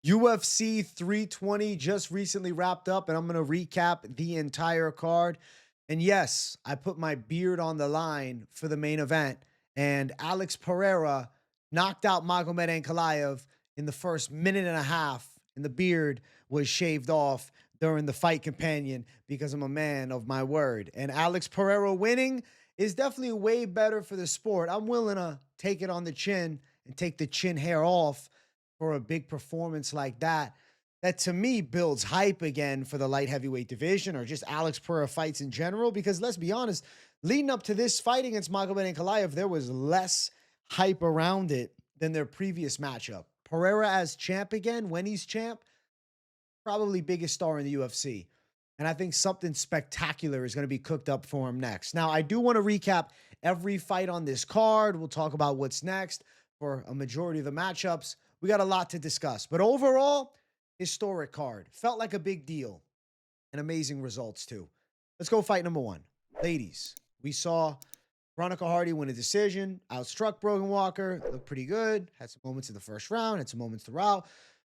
UFC 320 just recently wrapped up, and I'm going to recap the entire card. And yes, I put my beard on the line for the main event, and Alex Pereira knocked out Magomed Ankalaev in the first minute and a half, and the beard was shaved off during the fight companion because I'm a man of my word. And Alex Pereira winning is definitely way better for the sport. I'm willing to take it on the chin and take the chin hair off for a big performance like that. That to me builds hype again for the light heavyweight division or just Alex Pereira fights in general. Because let's be honest, leading up to this fight against Magomed Ankalaev, there was less hype around it than their previous matchup. Pereira as champ again, when he's champ, probably biggest star in the UFC. And I think something spectacular is going to be cooked up for him next. Now, I do want to recap every fight on this card. We'll talk about what's next for a majority of the matchups. We got a lot to discuss. But overall, historic card. Felt like a big deal. And amazing results, too. Let's go fight number one. Ladies, we saw Veronica win a decision. Outstruck Brogan Walker. Looked pretty good. Had some moments in the first round. Had some moments throughout.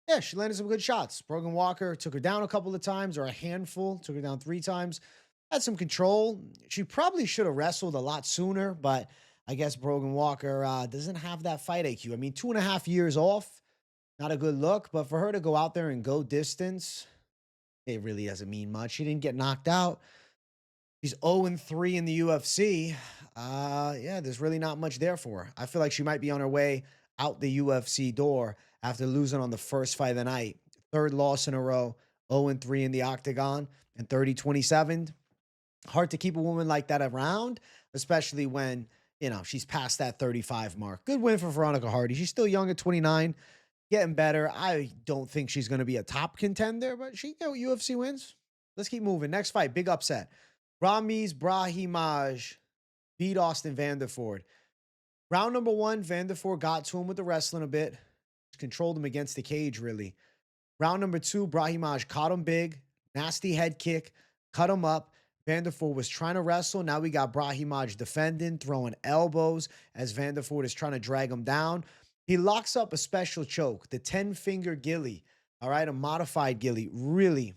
Yeah, she landed some good shots. Brogan Walker took her down a couple of times, or a handful. Took her down 3 times. Had some control. She probably should have wrestled a lot sooner, but I guess Brogan Walker doesn't have that fight IQ. I mean, 2.5 years off, not a good look, but for her to go out there and go distance, it really doesn't mean much. She didn't get knocked out. She's 0-3 in the UFC. Yeah, there's really not much there for her. I feel like she might be on her way out the UFC door after losing on the first fight of the night. 3rd loss in a row, 0-3 in the octagon, and 30-27. Hard to keep a woman like that around, especially when, you know, she's past that 35 mark. Good win for Veronica Hardy. She's still young at 29, getting better. I don't think she's going to be a top contender, but she got UFC wins. Let's keep moving. Next fight, big upset. Ramiz Brahimaj beat Austin Vanderford. Round number 1, Vanderford got to him with the wrestling a bit. Controlled him against the cage, really. Round number 2, Brahimaj caught him big. Nasty head kick. Cut him up. Vanderford was trying to wrestle. Now we got Brahimaj defending, throwing elbows as Vanderford is trying to drag him down. He locks up a special choke, the 10-finger ghillie. All right, a modified ghillie. Really,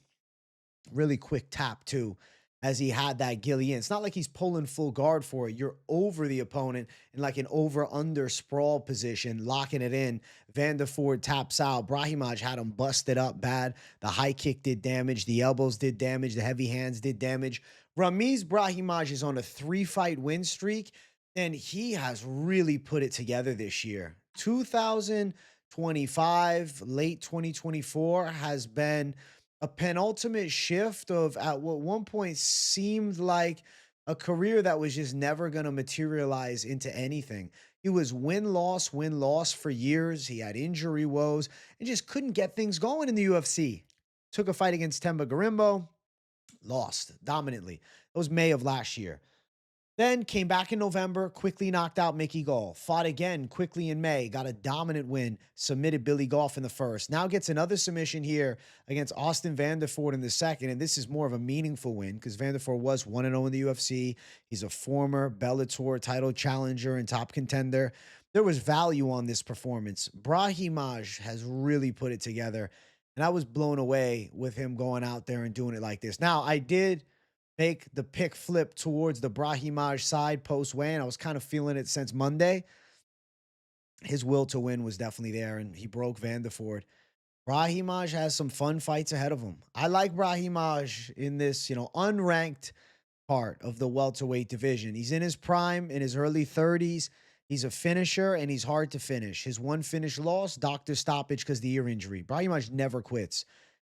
really quick tap, too, as he had that ghillie in. It's not like he's pulling full guard for it. You're over the opponent in like an over-under sprawl position, locking it in. Vanderford taps out. Brahimaj had him busted up bad. The high kick did damage. The elbows did damage. The heavy hands did damage. Ramiz Brahimaj is on a 3-fight win streak, and he has really put it together this year. 2025, late 2024 has been a penultimate shift of at what one point seemed like a career that was just never going to materialize into anything. He was win-loss for years. He had injury woes and just couldn't get things going in the UFC. Took a fight against Temba Garimbo, lost dominantly. That was May of last year. Then came back in November, quickly knocked out Mickey Gall. Fought again quickly in May, got a dominant win, submitted Billy Goff in the first. Now gets another submission here against Austin Vanderford in the second, and this is more of a meaningful win because Vanderford was 1-0 in the UFC. He's a former Bellator title challenger and top contender. There was value on this performance. Brahimaj has really put it together, and I was blown away with him going out there and doing it like this. Now, I did make the pick flip towards the Brahimaj side post-weigh-in. I was kind of feeling it since Monday. His will to win was definitely there, and he broke Vanderford. Brahimaj has some fun fights ahead of him. I like Brahimaj in this, unranked part of the welterweight division. He's in his prime, in his early 30s. He's a finisher, and he's hard to finish. His one finish loss, doctor stoppage because the ear injury. Brahimaj never quits,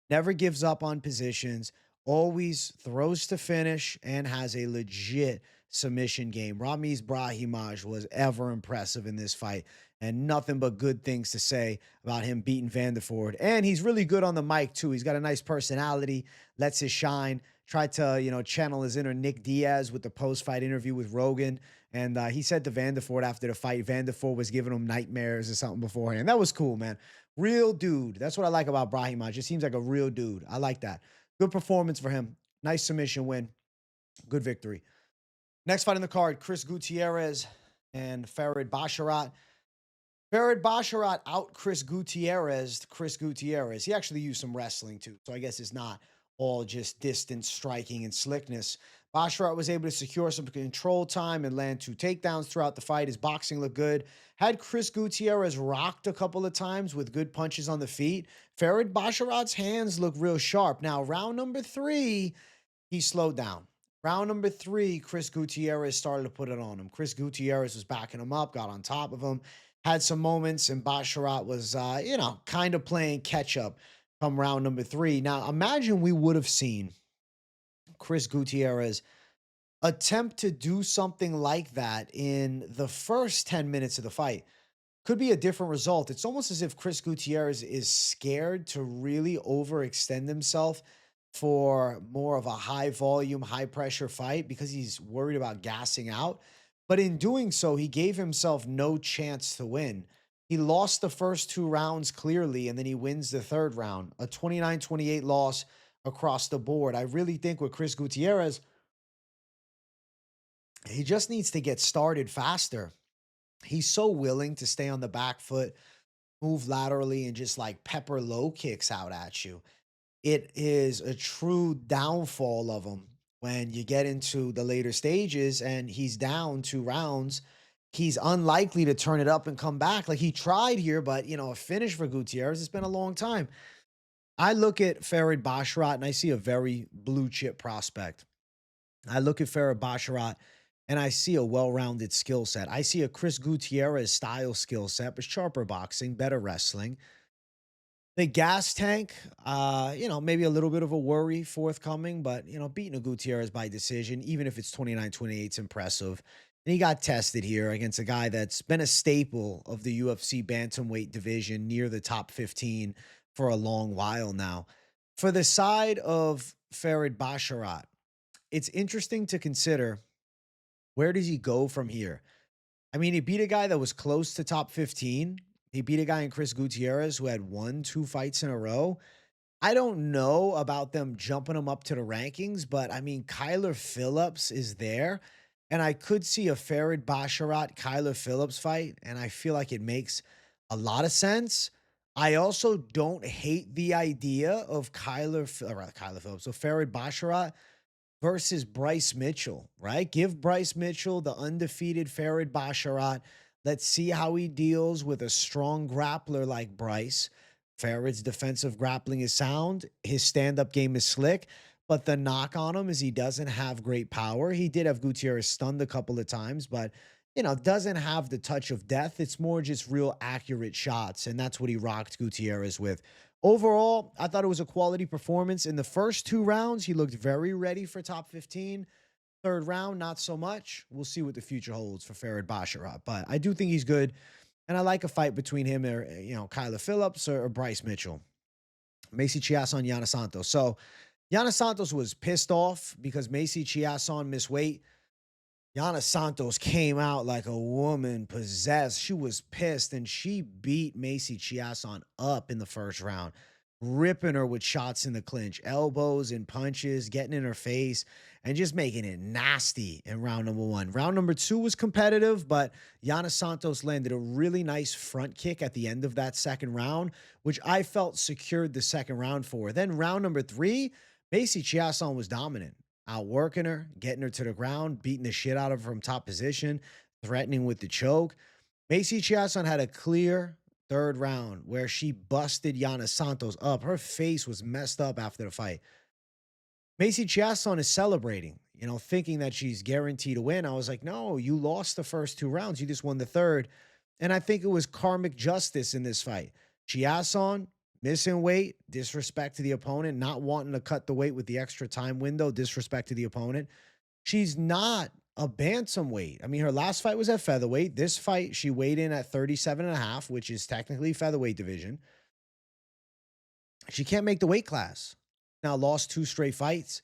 never gives up on positions, always throws to finish, and has a legit submission game. Ramiz Brahimaj was ever impressive in this fight, and nothing but good things to say about him beating Vanderford. And he's really good on the mic, too. He's got a nice personality, lets it shine. Tried to, channel his inner Nick Diaz with the post-fight interview with Rogan. And he said to Vanderford after the fight, Vanderford was giving him nightmares or something beforehand. That was cool, man. Real dude. That's what I like about Brahimaj. Just seems like a real dude. I like that. Good performance for him. Nice submission win. Good victory. Next fight on the card, Chris Gutierrez and Farid Basharat. Farid Basharat out Chris Gutierrez. Chris Gutierrez, he actually used some wrestling too. So I guess it's not all just distance striking and slickness. Basharat was able to secure some control time and land 2 takedowns throughout the fight. His boxing looked good. Had Chris Gutierrez rocked a couple of times with good punches on the feet, Farid Basharat's hands look real sharp. Now, round number 3, he slowed down. Round number 3, Chris Gutierrez started to put it on him. Chris Gutierrez was backing him up, got on top of him, had some moments, and Basharat was, kind of playing catch up come round number 3. Now, imagine we would have seen Chris Gutierrez attempt to do something like that in the first 10 minutes of the fight. Could be a different result. It's almost as if Chris Gutierrez is scared to really overextend himself for more of a high volume, high pressure fight because he's worried about gassing out. But in doing so, he gave himself no chance to win. He lost the first 2 rounds clearly, and then he wins the 3rd round, a 29-28 loss across the board. I really think with Chris Gutierrez, he just needs to get started faster. He's so willing to stay on the back foot, move laterally, and just like pepper low kicks out at you. It is a true downfall of him when you get into the later stages and he's down 2 rounds. He's unlikely to turn it up and come back. Like he tried here, but a finish for Gutierrez, it's been a long time. I look at Farid Basharat and I see a very blue chip prospect. I look at Farid Basharat and I see a well-rounded skill set. I see a Chris Gutierrez style skill set, but sharper boxing, better wrestling. The gas tank, maybe a little bit of a worry forthcoming, but, beating a Gutierrez by decision, even if it's 29-28, it's impressive. And he got tested here against a guy that's been a staple of the UFC bantamweight division near the top 15 for a long while now. For the side of Farid Basharat, it's interesting to consider, where does he go from here? I mean, he beat a guy that was close to top 15. He beat a guy in Chris Gutierrez who had won 2 fights in a row. I don't know about them jumping him up to the rankings, but I mean, Kyler Phillips is there. And I could see a Farid Basharat Kyler Phillips fight, and I feel like it makes a lot of sense. I also don't hate the idea of Kyler Phillips, so Farid Basharat versus Bryce Mitchell, right? Give Bryce Mitchell the undefeated Farid Basharat. Let's see how he deals with a strong grappler like Bryce. Farid's defensive grappling is sound. His stand-up game is slick. But the knock on him is he doesn't have great power. He did have Gutierrez stunned a couple of times, but, doesn't have the touch of death. It's more just real accurate shots, and that's what he rocked Gutierrez with. Overall, I thought it was a quality performance. In the first 2 rounds, he looked very ready for top 15. 3rd round, not so much. We'll see what the future holds for Farid Basharat, but I do think he's good, and I like a fight between him or, Kyler Phillips or Bryce Mitchell. Macy Chiasson, Yana Santos. So Yana Santos was pissed off because Macy Chiasson missed weight. Yana Santos came out like a woman possessed. She was pissed, and she beat Macy Chiasson up in the first round, ripping her with shots in the clinch, elbows and punches, getting in her face, and just making it nasty in round number 1. Round number 2 was competitive, but Yana Santos landed a really nice front kick at the end of that 2nd round, which I felt secured the 2nd round for. Then round number 3, Macy Chiasson was dominant, outworking her, getting her to the ground, beating the shit out of her from top position, threatening with the choke. Macy Chiasson had a clear 3rd round where she busted Yana Santos up. Her face was messed up after the fight. Macy Chiasson is celebrating, thinking that she's guaranteed to win. I was like, no, you lost the first 2 rounds. You just won the 3rd. And I think it was karmic justice in this fight. Chiasson missing weight, disrespect to the opponent, not wanting to cut the weight with the extra time window, disrespect to the opponent. She's not a bantamweight. I mean, her last fight was at featherweight. This fight, she weighed in at 37.5, which is technically featherweight division. She can't make the weight class. Now lost 2 straight fights.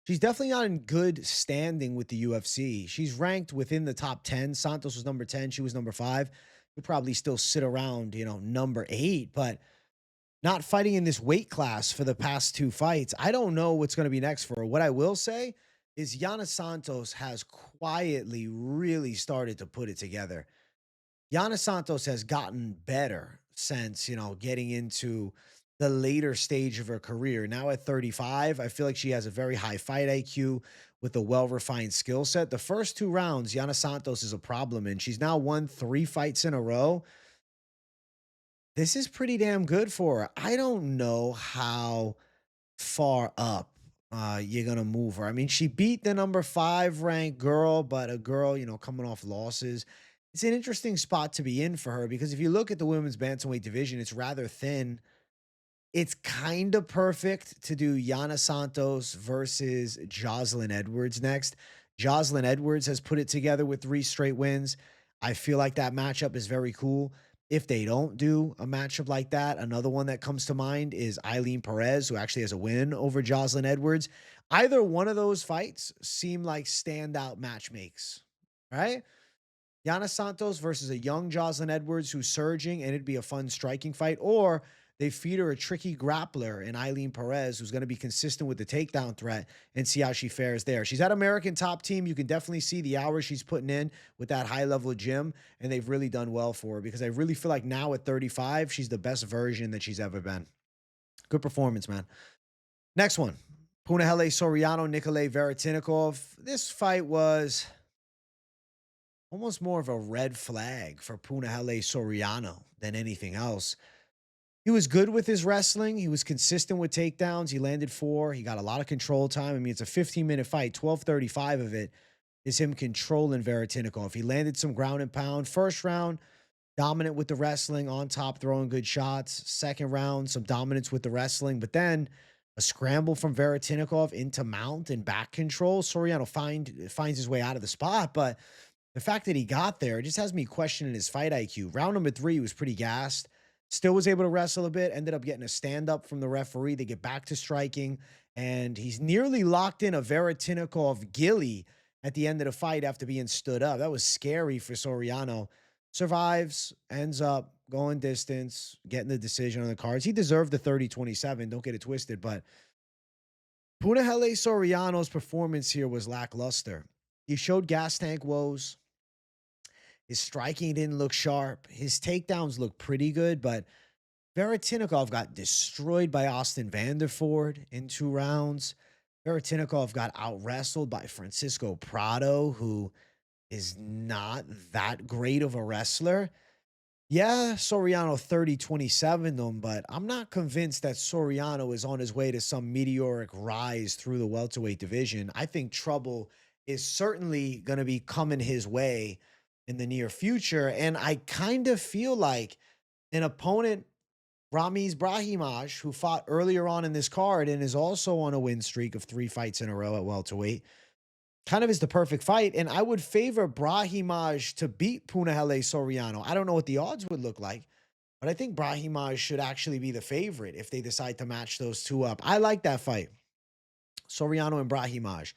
She's definitely not in good standing with the UFC. She's ranked within the top 10. Santos was number 10. She was number 5. You'll probably still sit around, number 8, but not fighting in this weight class for the past 2 fights. I don't know what's going to be next for her. What I will say is Yana Santos has quietly really started to put it together. Yana Santos has gotten better since, getting into the later stage of her career. Now at 35, I feel like she has a very high fight IQ with a well refined skill set. The first 2 rounds, Yana Santos is a problem, and she's now won 3 fights in a row. This is pretty damn good for her. I don't know how far up you're gonna move her. I mean, she beat the number 5 ranked girl, but a girl, coming off losses. It's an interesting spot to be in for her because if you look at the women's bantamweight division, it's rather thin. It's kind of perfect to do Yana Santos versus Jocelyn Edwards next. Jocelyn Edwards has put it together with 3 straight wins. I feel like that matchup is very cool. If they don't do a matchup like that, another one that comes to mind is Eileen Perez, who actually has a win over Jocelyn Edwards. Either one of those fights seem like standout match makes, right? Yana Santos versus a young Jocelyn Edwards who's surging, and it'd be a fun striking fight. Or they feed her a tricky grappler in Eileen Perez, who's going to be consistent with the takedown threat, and see how she fares there. She's at American Top Team. You can definitely see the hours she's putting in with that high level gym, and they've really done well for her because I really feel like now at 35, she's the best version that she's ever been. Good performance, man. Next one, Punahele Soriano, Nikolai Veretennikov. This fight was almost more of a red flag for Punahele Soriano than anything else. He was good with his wrestling. He was consistent with takedowns. He landed 4. He got a lot of control time. I mean, it's a 15-minute fight. 12:35 of it is him controlling Veretennikov. He landed some ground and pound. First round, dominant with the wrestling, on top, throwing good shots. Second round, some dominance with the wrestling. But then a scramble from Veretennikov into mount and back control. Soriano finds his way out of the spot, but the fact that he got there, it just has me questioning his fight IQ. Round number 3, he was pretty gassed. Still was able to wrestle a bit. Ended up getting a stand-up from the referee. They get back to striking. And he's nearly locked in a Veretennikov gilly at the end of the fight after being stood up. That was scary for Soriano. Survives, ends up going distance, getting the decision on the cards. He deserved the 30-27. Don't get it twisted. But Punahele Soriano's performance here was lackluster. He showed gas tank woes. His striking didn't look sharp. His takedowns looked pretty good, but Veretennikov got destroyed by Austin Vanderford in 2 rounds. Veretennikov got out-wrestled by Francisco Prado, who is not that great of a wrestler. Yeah, Soriano 30-27 them, but I'm not convinced that Soriano is on his way to some meteoric rise through the welterweight division. I think trouble is certainly going to be coming his way in the near future. And I kind of feel like an opponent, Ramiz Brahimaj, who fought earlier on in this card and is also on a win streak of 3 fights in a row at welterweight, kind of is the perfect fight. And I would favor Brahimaj to beat Punahele Soriano. I don't know what the odds would look like, but I think Brahimaj should actually be the favorite if they decide to match those 2 up. I like that fight. Soriano and Brahimaj.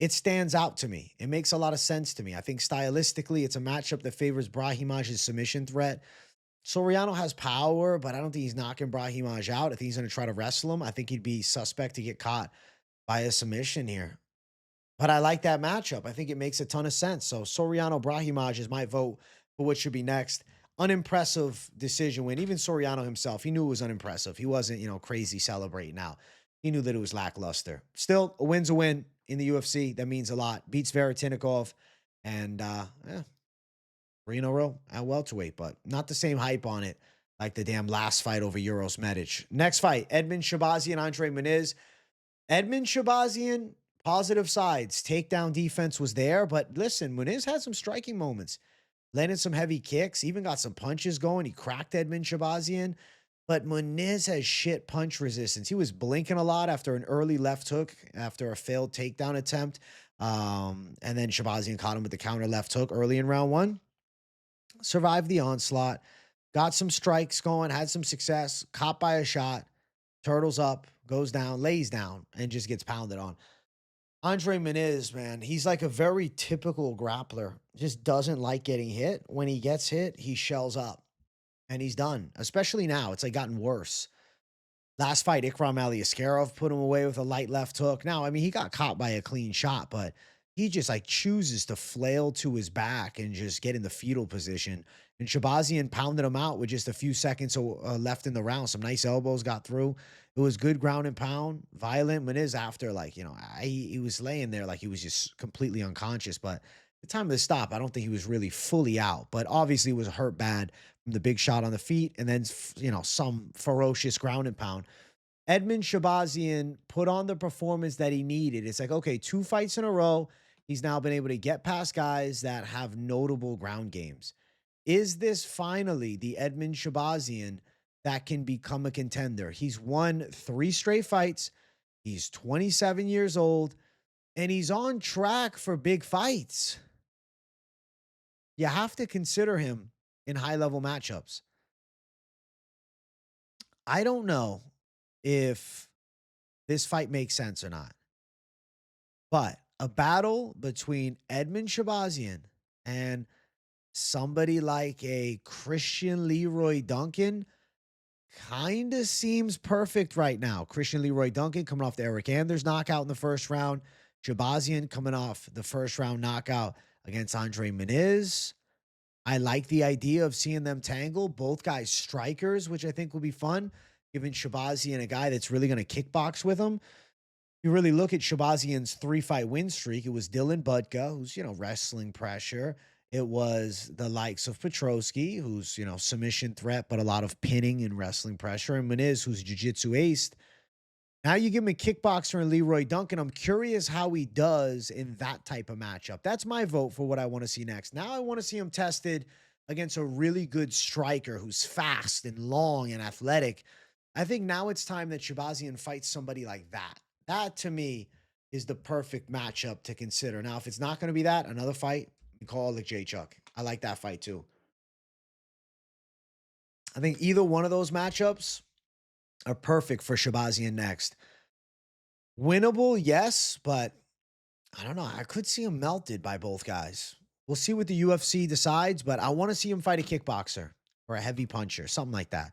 It stands out to me. It makes a lot of sense to me. I think stylistically, it's a matchup that favors Brahimaj's submission threat. Soriano has power, but I don't think he's knocking Brahimaj out. I think he's going to try to wrestle him. I think he'd be suspect to get caught by a submission here. But I like that matchup. I think it makes a ton of sense. So Soriano Brahimaj is my vote for what should be next. Unimpressive decision win. Even Soriano himself, he knew it was unimpressive. He wasn't, crazy celebrating now. He knew that it was lackluster. Still, a win's a win in the UFC. That means a lot. Beats Veretennikov. And, 3 in a row at welterweight, but not the same hype on it like the damn last fight over Euros Medic. Next fight, Edmund Shahbazyan, André Muniz. Edmund Shahbazyan, positive sides. Takedown defense was there, but listen, Muniz had some striking moments. Landed some heavy kicks, even got some punches going. He cracked Edmund Shahbazyan, but Muniz has shit punch resistance. He was blinking a lot after an early left hook after a failed takedown attempt. And then Shahbazyan caught him with the counter left hook early in round 1. Survived the onslaught, got some strikes going, had some success, caught by a shot, turtles up, goes down, lays down, and just gets pounded on. André Muniz, man, he's like a very typical grappler. Just doesn't like getting hit. When he gets hit, he shells up, and he's done. Especially now, it's like gotten worse. Last fight, Ikram Aliaskarov put him away with a light left hook. Now, I mean, he got caught by a clean shot, but he just like chooses to flail to his back and just get in the fetal position And Shahbazyan pounded him out with just a few seconds left in the round. Some nice elbows got through. It was good ground and pound, violent. Muniz after, like, he was laying there like he was just completely unconscious. But the time of the stop, I don't think he was really fully out. But obviously, it was hurt bad from the big shot on the feet, and then some ferocious ground and pound. Edmund Shahbazyan put on the performance that he needed. It's like, okay, 2 fights in a row. He's now been able to get past guys that have notable ground games. Is this finally the Edmund Shahbazyan that can become a contender? He's won 3 straight fights. He's 27 years old, and he's on track for big fights. You have to consider him in high-level matchups. I don't know if this fight makes sense or not, but a battle between Edmund Shahbazyan and somebody like a Christian Leroy Duncan kind of seems perfect right now. Christian Leroy Duncan coming off the Eric Anders knockout in the first round. Shahbazyan coming off the first round knockout against André Muniz. I like the idea of seeing them tangle. Both guys strikers, which I think will be fun. Giving Shahbazyan a guy that's really going to kickbox with him. You really look at Shahbazyan's 3-fight win streak. It was Dylan Budka, who's, wrestling pressure. It was the likes of Petrosky, who's, submission threat, but a lot of pinning and wrestling pressure. And Muniz, who's jiu-jitsu aced. Now you give him a kickboxer and Leroy Duncan. I'm curious how he does in that type of matchup. That's my vote for what I want to see next. Now I want to see him tested against a really good striker who's fast and long and athletic. I think now it's time that Shahbazyan fights somebody like that. That, to me, is the perfect matchup to consider. Now, if it's not going to be that, another fight, you call it like J Chuck. I like that fight, too. I think either one of those matchups are perfect for Shahbazyan next. Winnable, yes, but I don't know. I could see him melted by both guys. We'll see what the UFC decides, but I want to see him fight a kickboxer or a heavy puncher, something like that.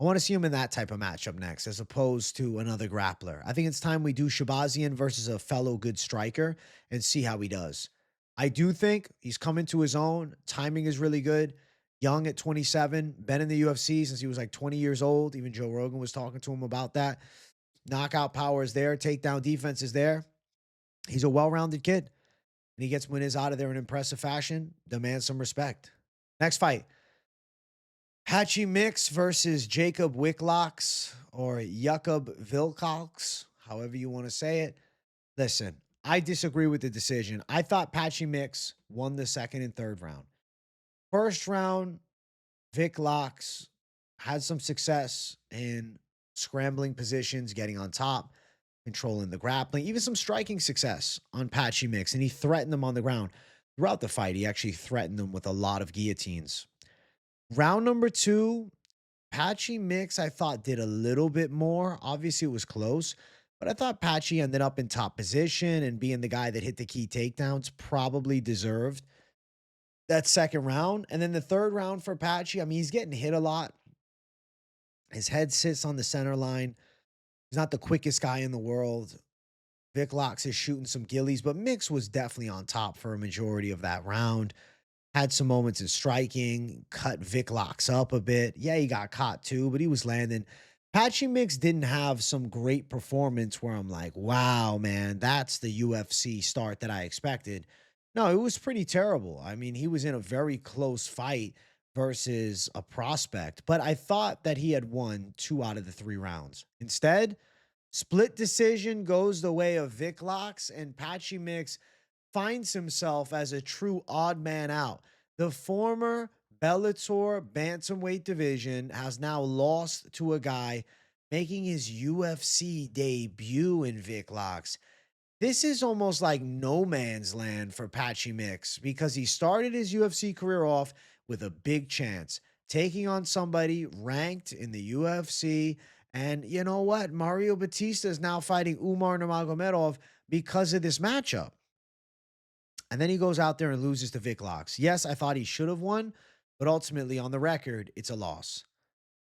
I want to see him in that type of matchup next, as opposed to another grappler. I think it's time we do Shahbazyan versus a fellow good striker and see how he does. I do think he's coming to his own. Timing is really good. Young at 27, been in the UFC since he was like 20 years old. Even Joe Rogan was talking to him about that. Knockout power is there. Takedown defense is there. He's a well-rounded kid. And he gets Muniz out of there in impressive fashion. Demands some respect. Next fight. Patchy Mix versus Jakub Wikłacz or Jakub Wikłacz, however you want to say it. Listen, I disagree with the decision. I thought Patchy Mix won the second and third round. First round, Wikłacz had some success in scrambling positions, getting on top, controlling the grappling, even some striking success on Patchy Mix, and he threatened them on the ground. Throughout the fight, he actually threatened them with a lot of guillotines. Round number 2, Patchy Mix, I thought, did a little bit more. Obviously, it was close, but I thought Patchy ended up in top position and being the guy that hit the key takedowns probably deserved that second round. And then the third round for Patchy, I mean, he's getting hit a lot. His head sits on the center line. He's not the quickest guy in the world. Wikłacz is shooting some gillies, but Mix was definitely on top for a majority of that round. Had some moments in striking, cut Wikłacz up a bit. Yeah, he got caught too, but he was landing. Patchy Mix didn't have some great performance where I'm like, wow, man, that's the UFC start that I expected. No, it was pretty terrible. I mean, he was in a very close fight versus a prospect, but I thought that he had won 2 out of the 3 rounds. Instead, split decision goes the way of Wikłacz, and Patchy Mix finds himself as a true odd man out. The former Bellator bantamweight division has now lost to a guy making his UFC debut in Wikłacz. This is almost like no man's land for Patchy Mix because he started his UFC career off with a big chance, taking on somebody ranked in the UFC. And you know what? Mario Batista is now fighting Umar Nurmagomedov because of this matchup. And then he goes out there and loses to Wikłacz. Yes, I thought he should have won, but ultimately on the record, it's a loss.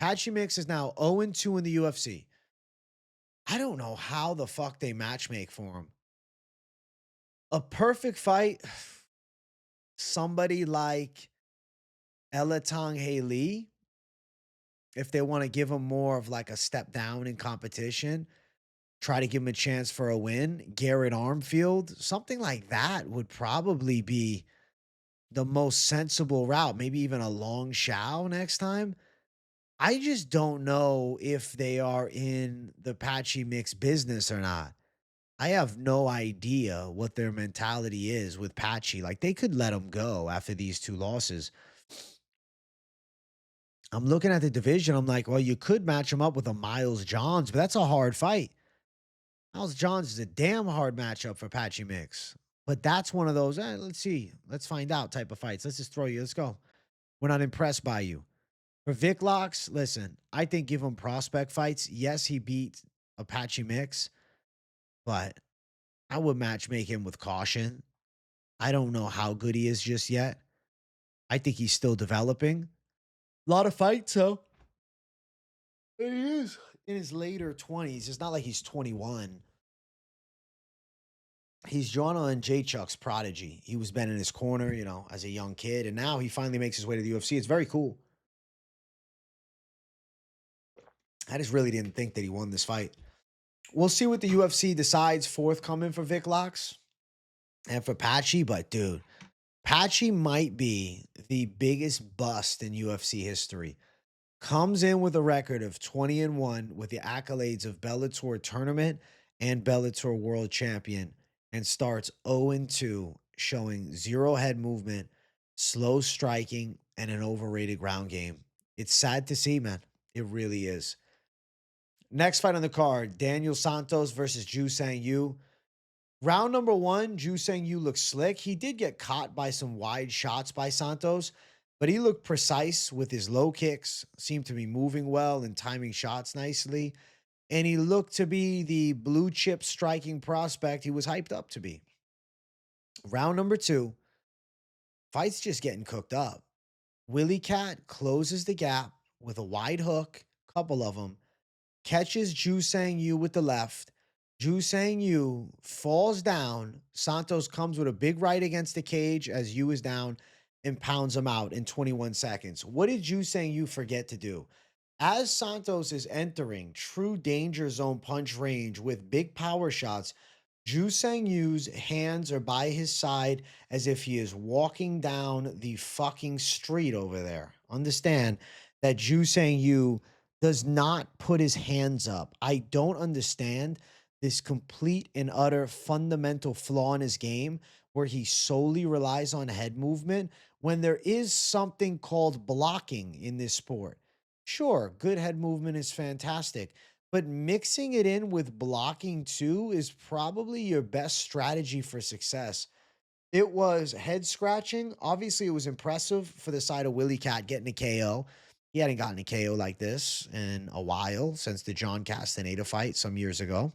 Patchy Mix is now 0-2 in the UFC. I don't know how the fuck they matchmake for him. A perfect fight, somebody like Elatong Haley, if they want to give him more of like a step down in competition, try to give him a chance for a win. Garrett Armfield, something like that would probably be the most sensible route. Maybe even a long Shao next time. I just don't know if they are in the Patchy mix business or not. I have no idea what their mentality is with Patchy. Like they could let him go after these two losses. I'm looking at the division. I'm like, well, you could match him up with a Miles Johns, but that's a hard fight. Miles Johns is a damn hard matchup for Patchy Mix. But that's one of those, let's see, let's find out type of fights. Let's just throw you. Let's go. We're not impressed by you. For Wikłacz, listen, I think give him prospect fights. Yes, he beat Patchy Mix, but I would match make him with caution. I don't know how good he is just yet. I think he's still developing. A lot of fights, though. He is in his later 20s. It's not like he's 21. He's Joanna and J Chuck's prodigy. He was been in his corner, as a young kid, and now he finally makes his way to the UFC. It's very cool. I just really didn't think that he won this fight. We'll see what the UFC decides forthcoming for Wikłacz and for Patchy, but dude, Patchy might be the biggest bust in UFC history. Comes in with a record of 20-1 with the accolades of Bellator tournament and Bellator world champion, and starts 0-2, showing zero head movement, slow striking, and an overrated ground game. It's sad to see, man. It really is. Next fight on the card, Daniel Santos versus Ju Sang Yu. Round number one, Ju Sang Yu looks slick. He did get caught by some wide shots by Santos, but he looked precise with his low kicks, seemed to be moving well and timing shots nicely. And he looked to be the blue chip striking prospect he was hyped up to be. Round number two, fight's just getting cooked up. Willie Cat closes the gap with a wide hook, couple of them, catches Ju Sang Yu with the left. Ju Sang Yu falls down. Santos comes with a big right against the cage as Yu is down and pounds him out in 21 seconds. What did Ju Sang Yu forget to do? As Santos is entering true danger zone punch range with big power shots, Ju Sang Yu's hands are by his side as if he is walking down the fucking street over there. Understand that Ju Sang Yu does not put his hands up. I don't understand this complete and utter fundamental flaw in his game where he solely relies on head movement when there is something called blocking in this sport. Sure, good head movement is fantastic, but mixing it in with blocking too is probably your best strategy for success. It was head scratching. Obviously, it was impressive for the side of Willie Cat getting a KO. He hadn't gotten a KO like this in a while since the John Castaneda fight some years ago.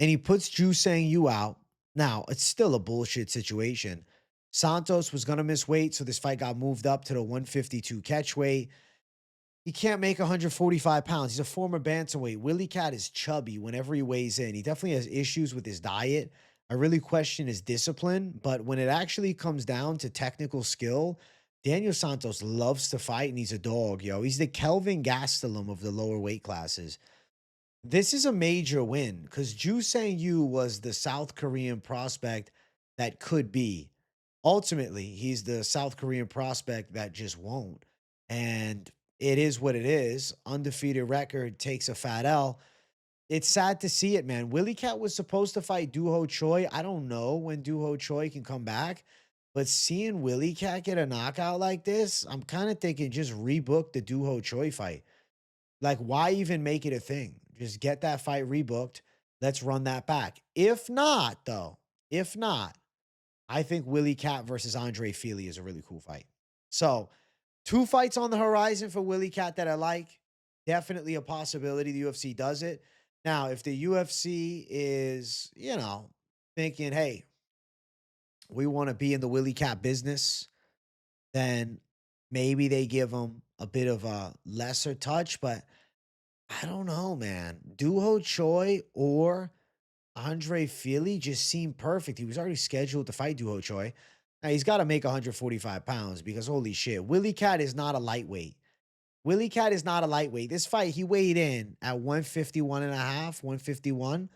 And he puts Ju Sang Yu out. Now, it's still a bullshit situation. Santos was going to miss weight, so this fight got moved up to the 152 catch weight. He can't make 145 pounds. He's a former bantamweight. Willie Cat is chubby whenever he weighs in. He definitely has issues with his diet. I really question his discipline, but when it actually comes down to technical skill, Daniel Santos loves to fight and he's a dog, yo. He's the Kelvin Gastelum of the lower weight classes. This is a major win because Ju Sang Yu was the South Korean prospect that could be. Ultimately, he's the South Korean prospect that just won't. And it is what it is. Undefeated record takes a fat L. It's sad to see it, man. Willie Cat was supposed to fight Doo-Ho Choi. I don't know when Doo-Ho Choi can come back, but seeing Willie Cat get a knockout like this, I'm kind of thinking just rebook the Doo-Ho Choi fight. Like, why even make it a thing? Just get that fight rebooked. Let's run that back. If not, though, if not, I think Willie Cat versus André Feely is a really cool fight. So, two fights on the horizon for Willie Cat that I like. Definitely a possibility the UFC does it. Now, if the UFC is, thinking, hey, we want to be in the Willie Cat business, then maybe they give him a bit of a lesser touch, but I don't know, man. Doo-Ho Choi or André Feely just seemed perfect. He was already scheduled to fight Doo-Ho Choi. Now, he's got to make 145 pounds because holy shit, Willie Cat is not a lightweight. Willie Cat is not a lightweight. This fight, he weighed in at 151 and a half, 151.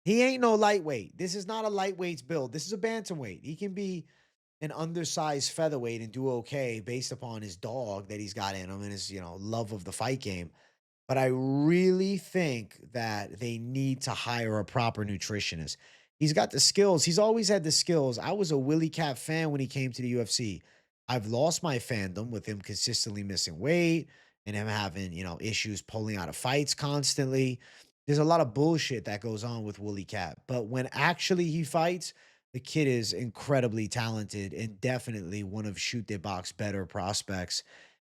He ain't no lightweight. This is not a lightweight's build. This is a bantamweight. He can be an undersized featherweight and do okay based upon his dog that he's got in him and his, love of the fight game. But I really think that they need to hire a proper nutritionist. He's got the skills. He's always had the skills. I was a Willie Cat fan when he came to the UFC. I've lost my fandom with him consistently missing weight and him having, issues pulling out of fights constantly. There's a lot of bullshit that goes on with Willie Cat. But when actually he fights, the kid is incredibly talented and definitely one of shoot their box better prospects.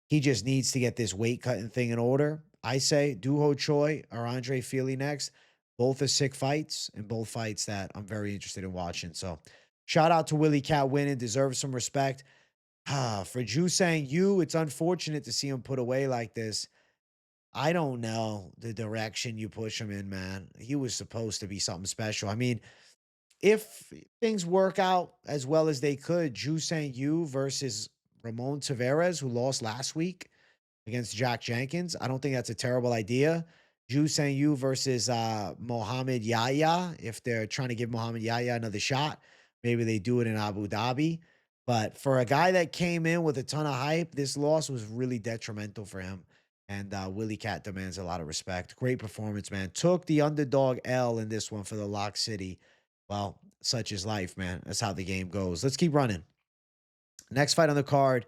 He just needs to get this weight cutting thing in order. I say Duho Choi or Andre Fili next. Both are sick fights and both fights that I'm very interested in watching. So shout out to Willie Cat winning. Deserves some respect. For Ju saying you, it's unfortunate to see him put away like this. I don't know the direction you push him in, man. He was supposed to be something special. I mean, if things work out as well as they could, Ju saying you versus Ramon Tavares, who lost last week against Jack Jenkins. I don't think that's a terrible idea. Ju saying you versus Mohamed Yahya. If they're trying to give Mohamed Yahya another shot, maybe they do it in Abu Dhabi. But for a guy that came in with a ton of hype, this loss was really detrimental for him. And Willie Cat demands a lot of respect. Great performance, man. Took the underdog L in this one for the Lock City. Well, such is life, man. That's how the game goes. Let's keep running. Next fight on the card,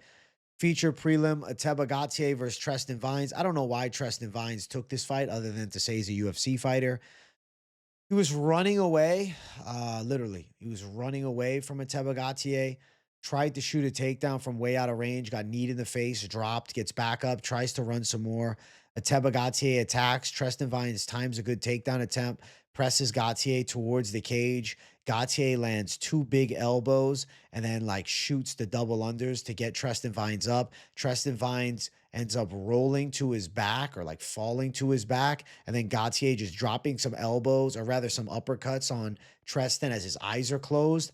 feature prelim, Ateba Gutierrez versus Treston Vines. I don't know why Treston Vines took this fight other than to say he's a UFC fighter. He was running away, literally. He was running away from Ateba Gutierrez. Tried to shoot a takedown from way out of range, got kneed in the face, dropped, gets back up, tries to run some more. Ateba Gutierrez attacks. Treston Vines times a good takedown attempt, presses Gutierrez towards the cage. Gutierrez lands two big elbows and then shoots the double unders to get Treston Vines up. Treston Vines ends up rolling to his back or falling to his back. And then Gutierrez just dropping some elbows or rather some uppercuts on Treston as his eyes are closed.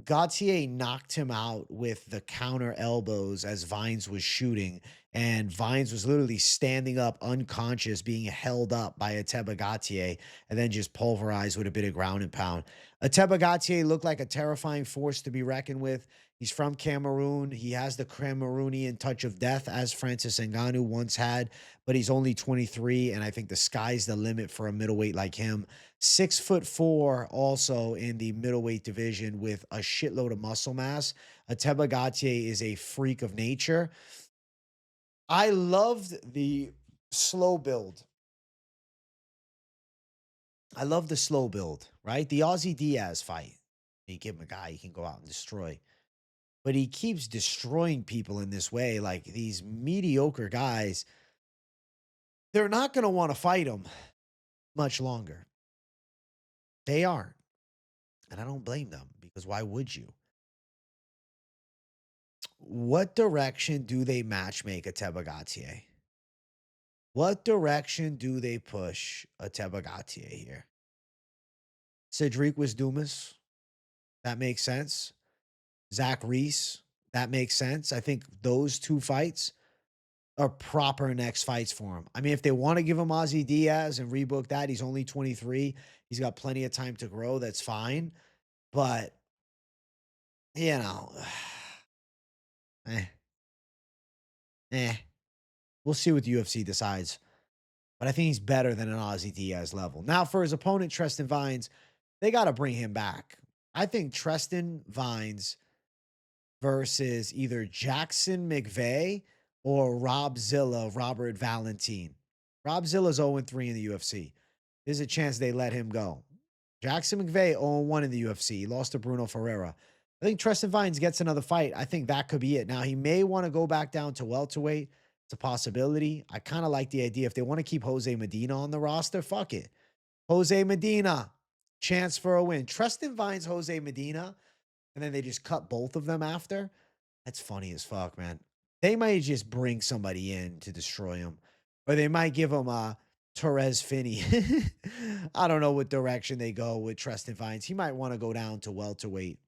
Gutierrez knocked him out with the counter elbows as Vines was shooting, and Vines was literally standing up unconscious, being held up by Ateba Gutierrez, and then just pulverized with a bit of ground and pound. Ateba Gutierrez looked like a terrifying force to be reckoned with. He's from Cameroon. He has the Cameroonian touch of death, as Francis Ngannou once had, but he's only 23, and I think the sky's the limit for a middleweight like him. 6'4", also in the middleweight division with a shitload of muscle mass. Ateba Gutierrez is a freak of nature. I loved the slow build. I love the slow build, right? The Ozzy Diaz fight. You give him a guy he can go out and destroy. But he keeps destroying people in this way. These mediocre guys, they're not going to want to fight him much longer. They aren't. And I don't blame them because why would you? What direction do they matchmake Ateba Gutierrez? What direction do they push Ateba Gutierrez here? Cedric was Dumas. That makes sense. Zach Reese. That makes sense. I think those two fights are proper next fights for him. I mean, if they want to give him Ozzy Diaz and rebook that, he's only 23. He's got plenty of time to grow. That's fine. But, we'll see what the UFC decides. But I think he's better than an Ozzy Diaz level. Now, for his opponent, Treston Vines, they got to bring him back. I think Treston Vines versus either Jackson McVeigh or Rob Zilla, Robert Valentine. Rob Zilla's 0-3 in the UFC. There's a chance they let him go. Jackson McVeigh 0-1 in the UFC. He lost to Bruno Ferreira. I think Treston Vines gets another fight. I think that could be it. Now, he may want to go back down to welterweight. It's a possibility. I kind of like the idea. If they want to keep Jose Medina on the roster, fuck it. Jose Medina, chance for a win. Treston Vines, Jose Medina, and then they just cut both of them after. That's funny as fuck, man. They might just bring somebody in to destroy him. Or they might give him Torres Finney. I don't know what direction they go with Treston Vines. He might want to go down to welterweight.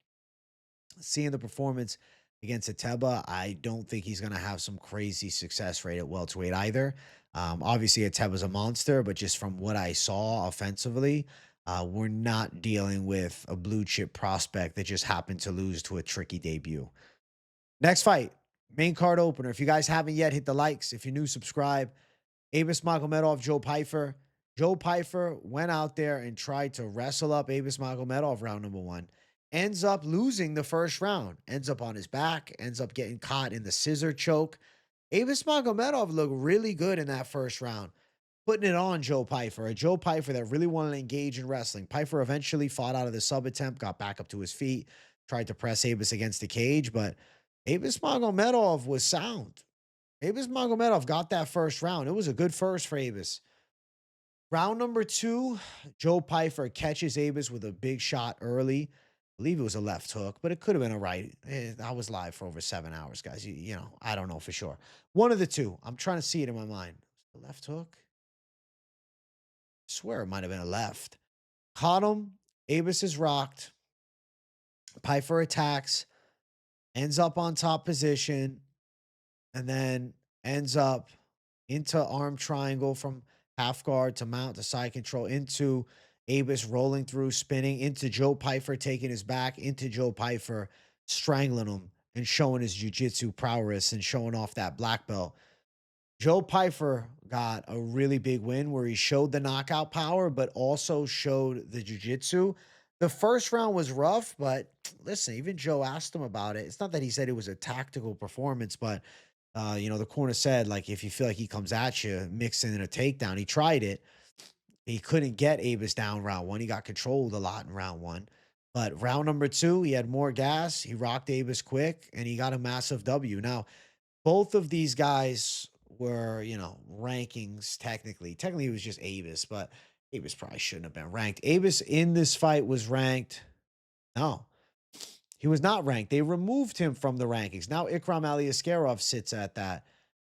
Seeing the performance against Ateba, I don't think he's going to have some crazy success rate at welterweight either. Obviously, Ateba's a monster, but just from what I saw offensively, we're not dealing with a blue chip prospect that just happened to lose to a tricky debut. Next fight, main card opener. If you guys haven't yet, hit the likes. If you're new, subscribe. Abus Magomedov, Joe Pyfer. Joe Pyfer went out there and tried to wrestle up Abus Magomedov round number one. Ends up losing the first round. Ends up on his back. Ends up getting caught in the scissor choke. Abus Magomedov looked really good in that first round, putting it on Joe Pyfer, a Joe Pyfer that really wanted to engage in wrestling. Pyfer eventually fought out of the sub attempt, got back up to his feet, tried to press Abus against the cage, but Abus Magomedov was sound. Abus Magomedov got that first round. It was a good first for Abus. Round number two, Joe Pyfer catches Abus with a big shot early. I believe it was a left hook, but it could have been a right. I was live for over 7 hours, guys. You know, I don't know for sure. One of the two. I'm trying to see it in my mind. The left hook? I swear it might have been a left. Caught him. Abus is rocked. Pyfer attacks. Ends up on top position. And then ends up into arm triangle from half guard to mount to side control into Abus rolling through, spinning into Joe Pyfer, taking his back into Joe Pyfer, strangling him and showing his jiu-jitsu prowess and showing off that black belt. Joe Pyfer got a really big win where he showed the knockout power, but also showed the jiu-jitsu. The first round was rough, but listen, even Joe asked him about it. It's not that he said it was a tactical performance, but you know, the corner said, like, if you feel like he comes at you, mix in a takedown. He tried it. He couldn't get Abus down round one. He got controlled a lot in round one. But round number two, he had more gas. He rocked Abus quick, and he got a massive W. Now, both of these guys were, you know, rankings technically. Technically, it was just Abus, but Abus probably shouldn't have been ranked. Abus in this fight was ranked. No, he was not ranked. They removed him from the rankings. Now Ikram Aliaskarov sits at that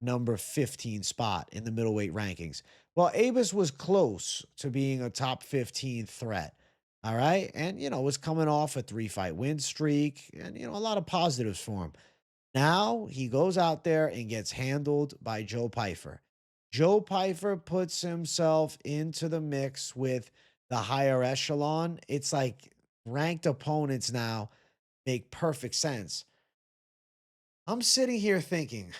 number 15 spot in the middleweight rankings. Well, Abus was close to being a top 15 threat. All right. And, you know, was coming off a 3-fight win streak and, you know, a lot of positives for him. Now he goes out there and gets handled by Joe Pyfer. Joe Pyfer puts himself into the mix with the higher echelon. It's like ranked opponents now make perfect sense. I'm sitting here thinking,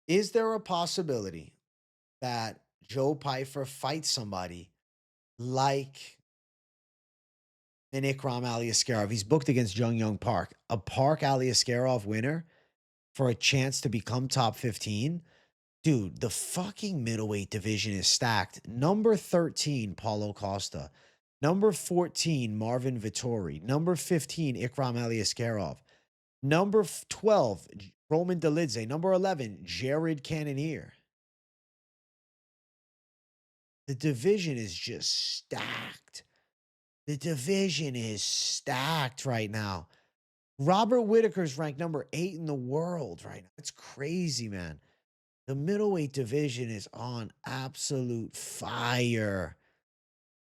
is there a possibility that Joe Pyfer fights somebody like an Ikram Aliaskarov? He's booked against Jung Young Park, a Park Aliaskarov winner for a chance to become top 15. Dude, the fucking middleweight division is stacked. Number 13, Paulo Costa. Number 14, Marvin Vittori. Number 15, Ikram Aliaskarov. Number 12, Roman Dolidze. Number 11, Jared Cannonier. The division is just stacked. The division is stacked right now. Robert Whittaker's ranked number 8 in the world right now. It's crazy, man. The middleweight division is on absolute fire.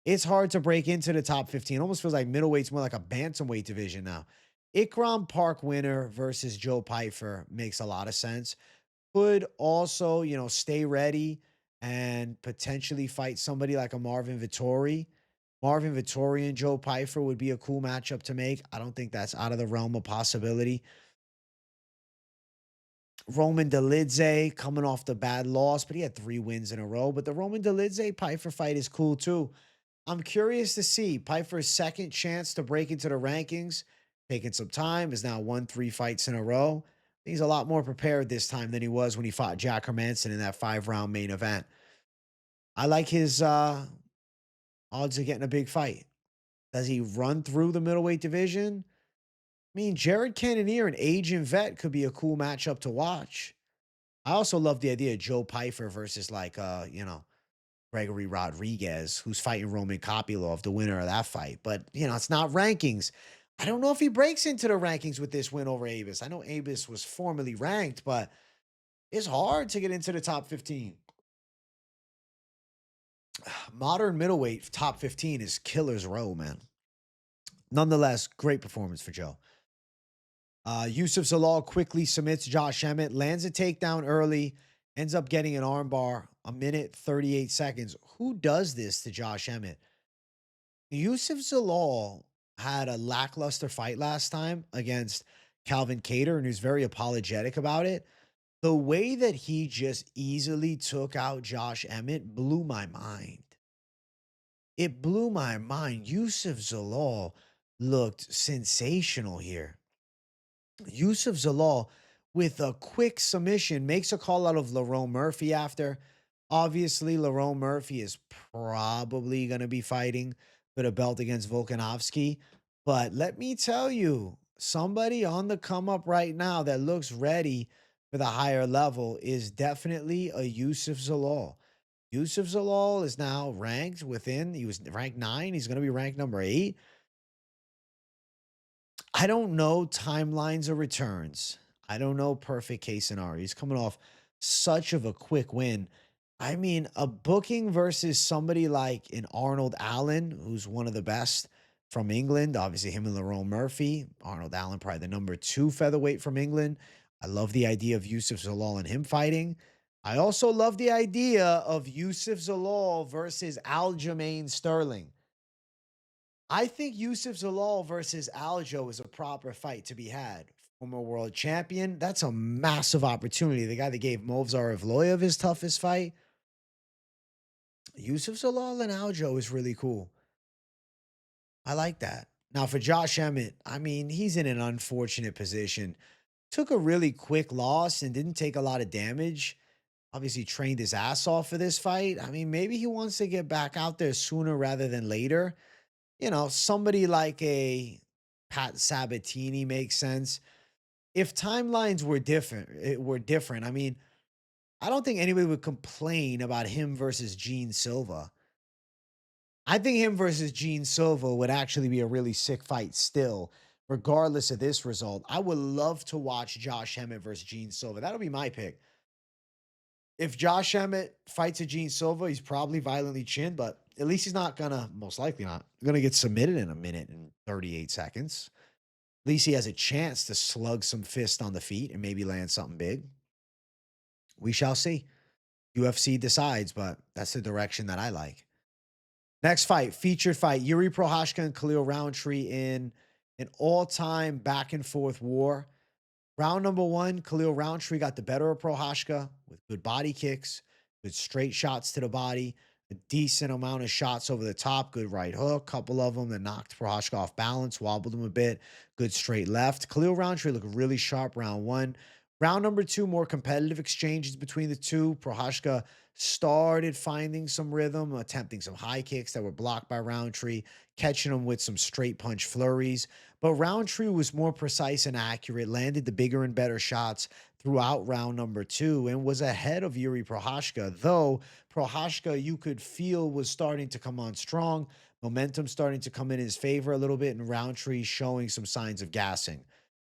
It's hard to break into the top 15. It almost feels like middleweight's more like a bantamweight division now. Ikram Park winner versus Joe Pyfer makes a lot of sense. Could also, you know, stay ready and potentially fight somebody like a Marvin Vittori. Marvin Vittori and Joe Pyfer would be a cool matchup to make. I don't think that's out of the realm of possibility. Roman Dolidze coming off the bad loss, but he had 3 wins in a row. But the Roman Dolidze Pyfer fight is cool too. I'm curious to see Pyfer's second chance to break into the rankings. Taking some time, has now won 3 fights in a row. He's a lot more prepared this time than he was when he fought Jack Hermanson in that 5-round main event. I like his odds of getting a big fight. Does he run through the middleweight division? I mean, Jared Cannonier, an aging vet, could be a cool matchup to watch. I also love the idea of Joe Pyfer versus like you know, Gregory Rodriguez, who's fighting Roman Kopylov, the winner of that fight. But, you know, it's not rankings. I don't know if he breaks into the rankings with this win over Abus. I know Abus was formerly ranked, but it's hard to get into the top 15. Modern middleweight top 15 is killer's row, man. Nonetheless, great performance for Joe. Yusuf Zalal quickly submits Josh Emmett, lands a takedown early, ends up getting an armbar, a minute 38 seconds. Who does this to Josh Emmett? Yusuf Zalal had a lackluster fight last time against Calvin Cater, and he was very apologetic about it. The way that he just easily took out Josh Emmett blew my mind. It blew my mind. Yusuf Zalal looked sensational here. Yusuf Zalal, with a quick submission, makes a call out of Lerone Murphy after. Obviously, Lerone Murphy is probably going to be fighting for the belt against Volkanovski. But let me tell you, somebody on the come up right now that looks ready for the higher level is definitely a Yusuf Zalal. Yusuf Zalal is now ranked within, he was ranked 9. He's going to be ranked number 8. I don't know timelines or returns. I don't know perfect case scenario. He's coming off such of a quick win. I mean, a booking versus somebody like an Arnold Allen, who's one of the best from England. Obviously, him and Lerone Murphy. Arnold Allen, probably the number 2 featherweight from England. I love the idea of Yusuf Zalal and him fighting. I also love the idea of Yusuf Zalal versus Aljamain Sterling. I think Yusuf Zalal versus Aljo is a proper fight to be had. Former world champion. That's a massive opportunity. The guy that gave Movsar Evloev his toughest fight. Yusuf Zalal and Aljo is really cool. I like that. Now for Josh Emmett, I mean, he's in an unfortunate position. Took a really quick loss and didn't take a lot of damage. Obviously trained his ass off for this fight. I mean, maybe he wants to get back out there sooner rather than later. Somebody like a Pat Sabatini makes sense. If timelines were different. I mean, I don't think anybody would complain about him versus Gene Silva. I think him versus Gene Silva would actually be a really sick fight still, regardless of this result. I would love to watch Josh Emmett versus Gene Silva. That'll be my pick. If Josh Emmett fights a Gene Silva, he's probably violently chinned, but at least he's not gonna, most likely not, gonna get submitted in a minute and 38 seconds. At least he has a chance to slug some fist on the feet and maybe land something big. We shall see. UFC decides, but that's the direction that I like. Next fight, featured fight, Yuri Procházka and Khalil Rountree in an all-time back-and-forth war. Round number 1, Khalil Rountree got the better of Procházka with good body kicks, good straight shots to the body, a decent amount of shots over the top, good right hook, couple of them that knocked Procházka off balance, wobbled him a bit, good straight left. Khalil Rountree looked really sharp round 1. Round number 2, more competitive exchanges between the two. Procházka started finding some rhythm, attempting some high kicks that were blocked by Rountree, catching him with some straight punch flurries. But Rountree was more precise and accurate, landed the bigger and better shots throughout round number 2, and was ahead of Yuri Procházka. Though Procházka, you could feel, was starting to come on strong, momentum starting to come in his favor a little bit, and Rountree showing some signs of gassing.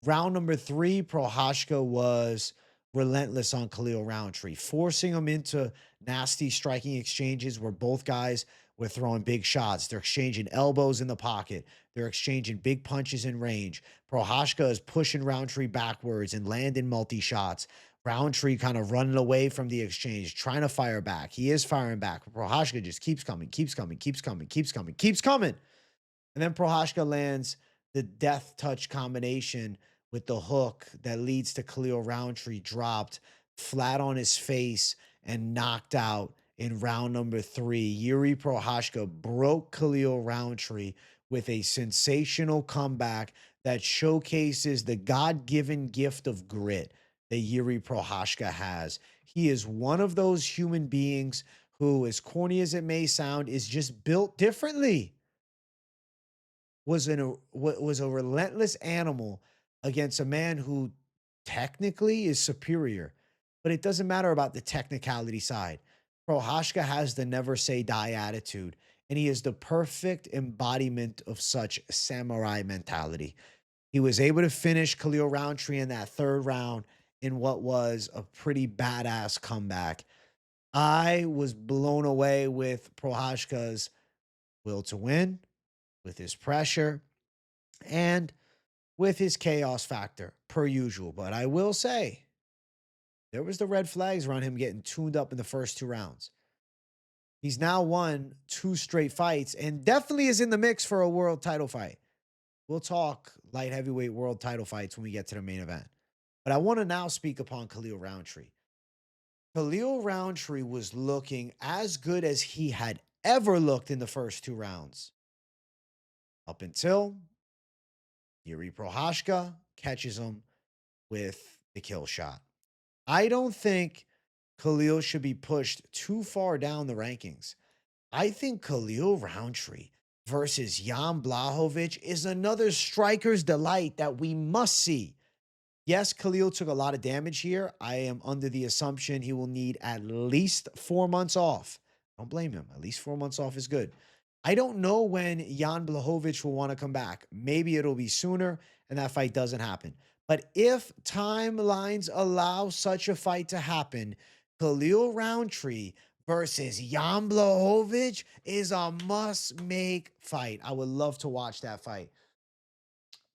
Round number 3, Procházka was relentless on Khalil Rountree, forcing him into nasty striking exchanges where both guys were throwing big shots. They're exchanging elbows in the pocket. They're exchanging big punches in range. Procházka is pushing Rountree backwards and landing multi-shots. Rountree kind of running away from the exchange, trying to fire back. He is firing back, but Procházka just keeps coming, keeps coming, keeps coming, keeps coming, keeps coming. And then Procházka lands the death touch combination with the hook that leads to Khalil Rountree dropped flat on his face and knocked out in round number 3. Yuri Procházka broke Khalil Rountree with a sensational comeback that showcases the God-given gift of grit that Yuri Procházka has. He is one of those human beings who, as corny as it may sound, is just built differently. Was a relentless animal against a man who technically is superior, but it doesn't matter about the technicality side. Procházka has the never say die attitude, and he is the perfect embodiment of such samurai mentality. He was able to finish Khalil Rountree in that 3rd round in what was a pretty badass comeback. I was blown away with Procházka's will to win, with his pressure, and with his chaos factor, per usual. But I will say, there was the red flags around him getting tuned up in the first 2 rounds. He's now won 2 straight fights and definitely is in the mix for a world title fight. We'll talk light heavyweight world title fights when we get to the main event. But I want to now speak upon Khalil Rountree. Khalil Rountree was looking as good as he had ever looked in the first 2 rounds. Up until Yuri Procházka catches him with the kill shot. I don't think Khalil should be pushed too far down the rankings. I think Khalil Rountree versus Jan Blachowicz is another striker's delight that we must see. Yes, Khalil took a lot of damage here. I am under the assumption he will need at least 4 months off. Don't blame him. At least 4 months off is good. I don't know when Jan Blachowicz will want to come back. Maybe it'll be sooner and that fight doesn't happen. But if timelines allow such a fight to happen, Khalil Rountree versus Jan Blachowicz is a must-make fight. I would love to watch that fight.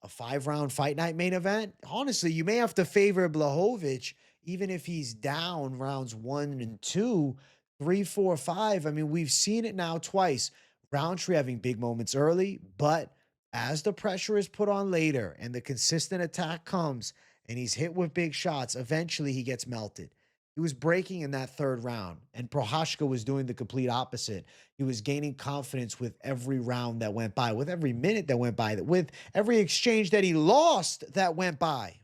A 5-round fight night main event. Honestly, you may have to favor Blachowicz, even if he's down rounds 1 and 2, 3, 4, 5. I mean, we've seen it now twice. Rountree having big moments early, but as the pressure is put on later and the consistent attack comes and he's hit with big shots, eventually he gets melted. He was breaking in that 3rd round, and Procházka was doing the complete opposite. He was gaining confidence with every round that went by, with every minute that went by, with every exchange that he lost that went by.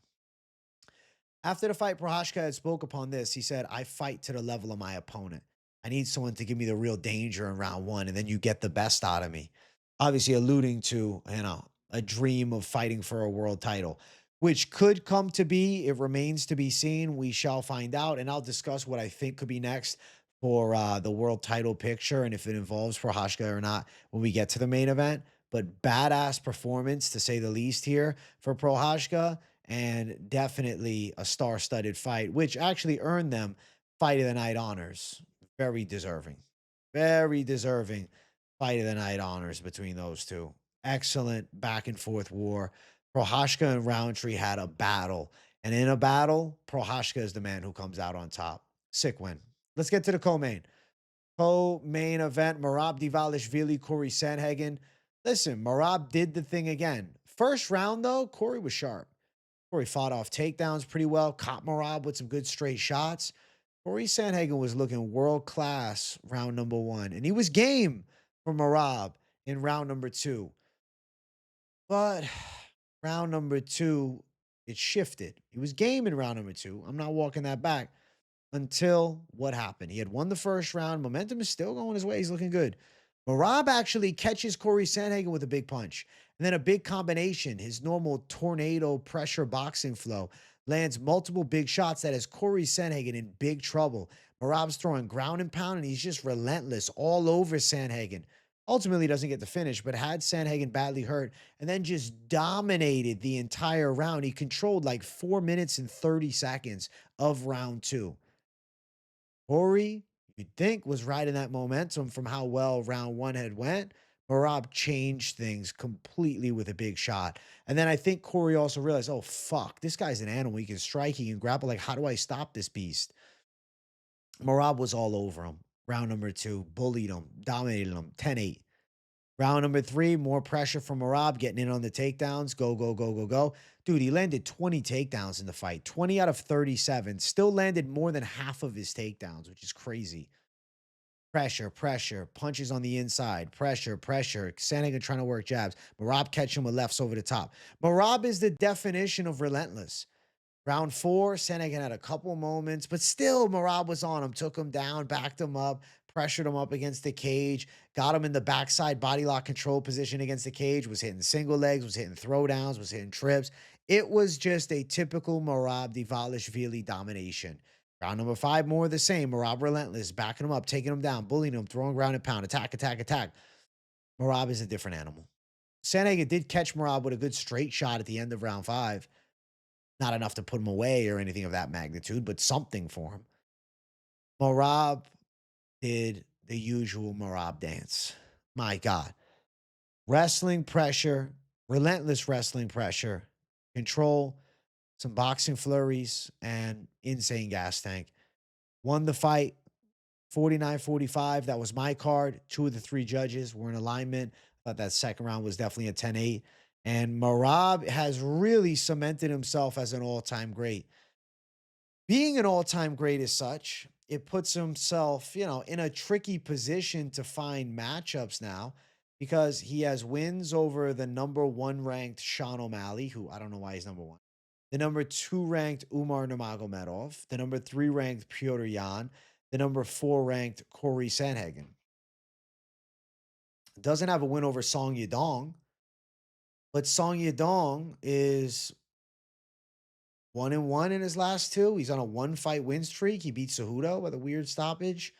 After the fight, Procházka had spoke upon this. He said, I fight to the level of my opponent. I need someone to give me the real danger in round 1, and then you get the best out of me. Obviously alluding to, a dream of fighting for a world title, which could come to be. It remains to be seen. We shall find out, and I'll discuss what I think could be next for the world title picture and if it involves Procházka or not when we get to the main event. But badass performance, to say the least, here for Procházka, and definitely a star-studded fight, which actually earned them Fight of the Night honors. Very deserving. Very deserving Fight of the Night honors between those two. Excellent back and forth war. Procházka and Rountree had a battle. And in a battle, Procházka is the man who comes out on top. Sick win. Let's get to the co-main. Co-main event, Merab Dvalishvili, Corey Sandhagen. Listen, Merab did the thing again. First round, though, Corey was sharp. Corey fought off takedowns pretty well, caught Merab with some good straight shots. Corey Sandhagen was looking world-class round number 1, and he was game for Merab in round number 2. But round number 2, it shifted. He was game in round number 2. I'm not walking that back until what happened. He had won the first round. Momentum is still going his way. He's looking good. Merab actually catches Corey Sandhagen with a big punch. And then a big combination, his normal tornado pressure boxing flow, lands multiple big shots that has Corey Sandhagen in big trouble. Merab's throwing ground and pound, and he's just relentless all over Sandhagen. Ultimately doesn't get the finish, but had Sandhagen badly hurt and then just dominated the entire round. He controlled like 4 minutes and 30 seconds of round 2. Corey, you'd think, was riding that momentum from how well round 1 had went. Merab changed things completely with a big shot. And then I think Corey also realized, oh, fuck, this guy's an animal. He can strike, he can grapple. Like, how do I stop this beast? Merab was all over him. Round number 2, bullied him, dominated him, 10-8. Round number 3, more pressure from Merab, getting in on the takedowns. Go, go, go, go, go. Dude, he landed 20 takedowns in the fight. 20 out of 37. Still landed more than half of his takedowns, which is crazy. Pressure, pressure, punches on the inside, pressure, pressure. Sandhagen trying to work jabs. Merab catching with lefts over the top. Merab is the definition of relentless. Round 4, Sandhagen had a couple moments, but still Merab was on him, took him down, backed him up, pressured him up against the cage, got him in the backside body lock control position against the cage, was hitting single legs, was hitting throwdowns, was hitting trips. It was just a typical Merab Dvalishvili domination. Round number 5, more of the same. Merab relentless, backing him up, taking him down, bullying him, throwing ground and pound, attack, attack, attack. Merab is a different animal. Sandhagen did catch Merab with a good straight shot at the end of round 5. Not enough to put him away or anything of that magnitude, but something for him. Merab did the usual Merab dance. My God. Wrestling pressure relentless wrestling pressure, control, some boxing flurries, and insane gas tank. Won the fight 49-45. That was my card. Two of the three judges were in alignment. Thought that second round was definitely a 10-8. And Merab has really cemented himself as an all-time great. Being an all-time great as such, it puts himself, in a tricky position to find matchups now because he has wins over the number one ranked Sean O'Malley, who I don't know why he's number one, the number two ranked Umar Nurmagomedov, the number three ranked Petr Yan, the number four ranked Corey Sandhagen. Doesn't have a win over Song Yadong, but Song Yadong is 1-1 in his last two. He's on a one-fight win streak. He beat Cejudo with a weird stoppage.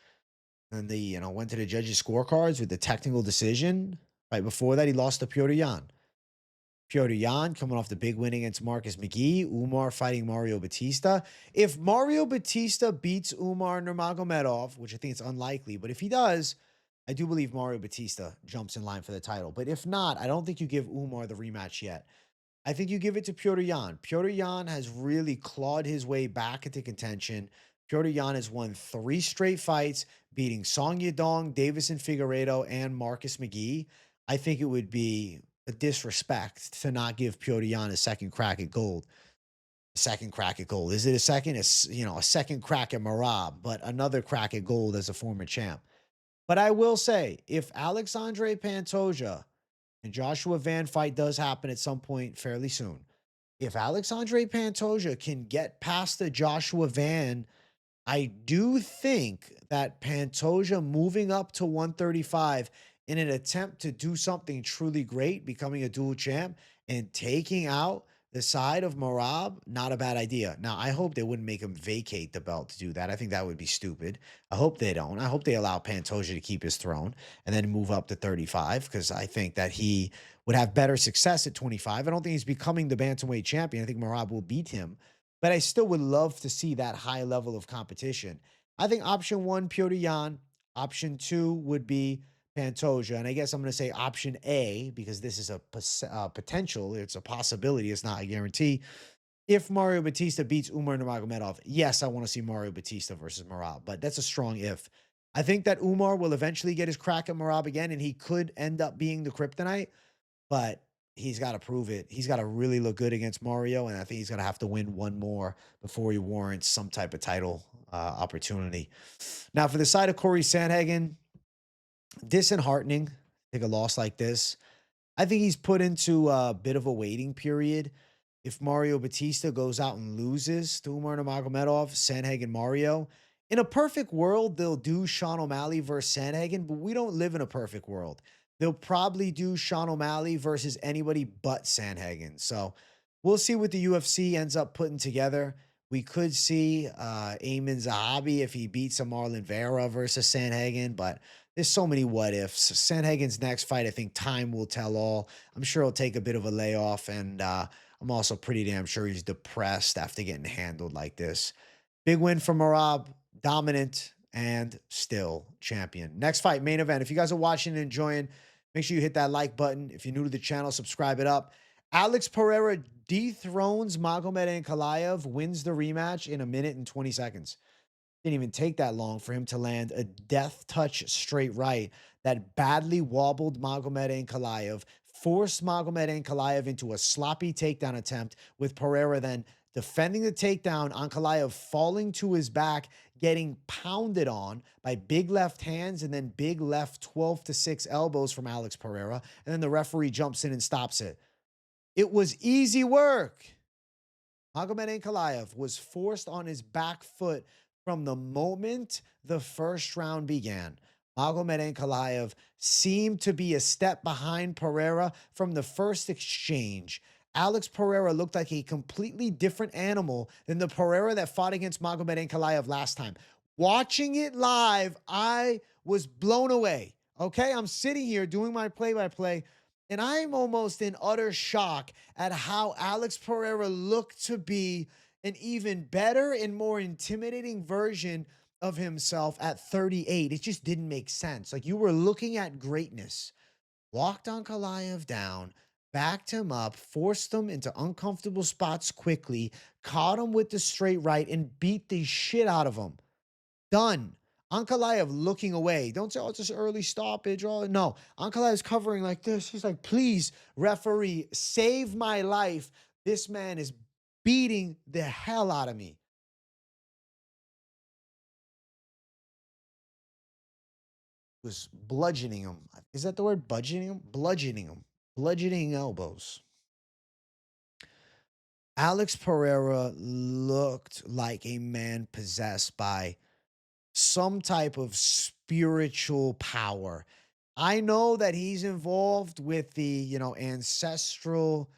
And went to the judges' scorecards with the technical decision. Right before that, he lost to Petr Yan. Petr Yan coming off the big win against Marcus McGee. Umar fighting Mario Batista. If Mario Batista beats Umar Nurmagomedov, which I think it's unlikely, but if he does, I do believe Mario Batista jumps in line for the title. But if not, I don't think you give Umar the rematch yet. I think you give it to Petr Yan. Petr Yan has really clawed his way back into contention. Petr Yan has won 3 straight fights, beating Song Yadong, Davison Figueiredo, and Marcus McGee. I think it would be a disrespect to not give Petr Yan a second crack at gold. Second crack at gold. Is it a second? A second crack at Merab, but another crack at gold as a former champ. But I will say, if Alexandre Pantoja and Joshua Van fight does happen at some point fairly soon, if Alexandre Pantoja can get past the Joshua Van, I do think that Pantoja moving up to 135 in an attempt to do something truly great, becoming a dual champ and taking out the side of Merab, not a bad idea. Now, I hope they wouldn't make him vacate the belt to do that. I think that would be stupid. I hope they don't. I hope they allow Pantoja to keep his throne and then move up to 35 because I think that he would have better success at 25. I don't think he's becoming the bantamweight champion. I think Merab will beat him, but I still would love to see that high level of competition. I think option 1, Petr Yan. Option 2 would be Pantoja. And I guess I'm going to say option A because this is a potential. It's a possibility. It's not a guarantee. If Mario Batista beats Umar Nurmagomedov, yes, I want to see Mario Batista versus Merab, but that's a strong if. I think that Umar will eventually get his crack at Merab again, and he could end up being the kryptonite, but he's got to prove it. He's got to really look good against Mario, and I think he's going to have to win one more before he warrants some type of title opportunity. Now, for the side of Corey Sandhagen, disheartening to take a loss like this. I think he's put into a bit of a waiting period. If Mario Batista goes out and loses to Umar Nurmagomedov, Sandhagen Mario, in a perfect world, they'll do Sean O'Malley versus Sandhagen, but we don't live in a perfect world. They'll probably do Sean O'Malley versus anybody but Sandhagen. So we'll see what the UFC ends up putting together. We could see Amin Zahabi if he beats a Marlon Vera versus Sandhagen, but there's so many what ifs. Sandhagen's next fight, I think time will tell all. I'm sure he'll take a bit of a layoff, and I'm also pretty damn sure he's depressed after getting handled like this. Big win for Merab, dominant and still champion. Next fight, main event. If you guys are watching and enjoying, make sure you hit that like button. If you're new to the channel, subscribe it up. Alex Pereira dethrones Magomed Ankalaev, wins the rematch in 1 minute and 20 seconds. Didn't even take that long for him to land a death touch straight right that badly wobbled Magomed Ankalaev, forced Magomed Ankalaev into a sloppy takedown attempt, with Pereira then defending the takedown, Ankalaev falling to his back, getting pounded on by big left hands and then big left 12-6 elbows from Alex Pereira, and then the referee jumps in and stops it. It was easy work. Magomed Ankalaev was forced on his back foot from the moment the first round began. Magomed Ankalaev seemed to be a step behind Pereira from the first exchange. Alex Pereira looked like a completely different animal than the Pereira that fought against Magomed Ankalaev last time. Watching it live, I was blown away. Okay, I'm sitting here doing my play-by-play, and I'm almost in utter shock at how Alex Pereira looked to be an even better and more intimidating version of himself at 38. It just didn't make sense. Like, you were looking at greatness. Walked Ankalaev down, backed him up, forced him into uncomfortable spots quickly, caught him with the straight right, and beat the shit out of him. Done. Ankalaev looking away. Don't say, oh, it's just early stoppage. Oh, no. Ankalaev's covering like this. He's like, please, referee, save my life. This man is beating the hell out of me. Was bludgeoning him. Is that the word? Bludgeoning him? Bludgeoning him. Bludgeoning elbows. Alex Pereira looked like a man possessed by some type of spiritual power. I know that he's involved with the, ancestral,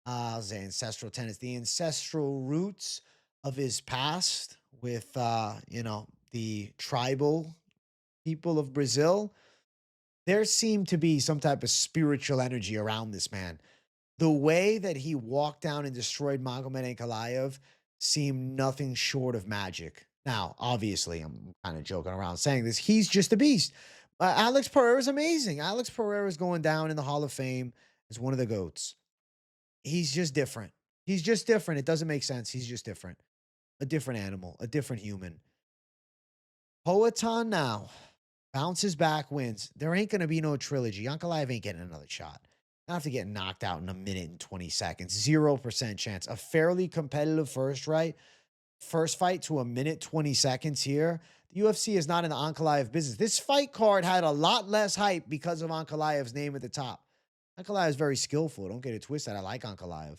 I'll say ancestral tenets, the ancestral roots of his past with, the tribal people of Brazil. There seemed to be some type of spiritual energy around this man. The way that he walked down and destroyed Magomed Ankalaev seemed nothing short of magic. Now, obviously, I'm kind of joking around saying this. He's just a beast. Alex Pereira is amazing. Alex Pereira is going down in the Hall of Fame as one of the GOATs. He's just different. He's just different. It doesn't make sense. He's just different. A different animal, a different human. Poatan now bounces back, wins. There ain't going to be no trilogy. Ankalaev ain't getting another shot. Not have to get knocked out in a minute and 20 seconds. 0% chance. A fairly competitive first fight to a minute 20 seconds here. The UFC is not in the Ankalaev business. This fight card had a lot less hype because of Ankalaev's name at the top. Ankalaev is very skillful. Don't get it twisted. I like Ankalaev.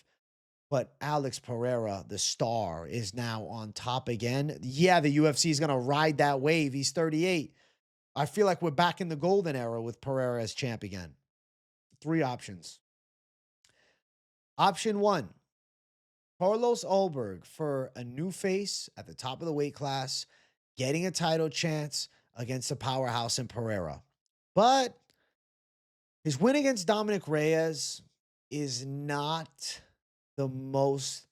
But Alex Pereira, the star, is now on top again. Yeah, the UFC is going to ride that wave. He's 38. I feel like we're back in the golden era with Pereira as champ again. 3 options. Option 1, Carlos Ulberg for a new face at the top of the weight class, getting a title chance against the powerhouse in Pereira. But his win against Dominic Reyes is not the most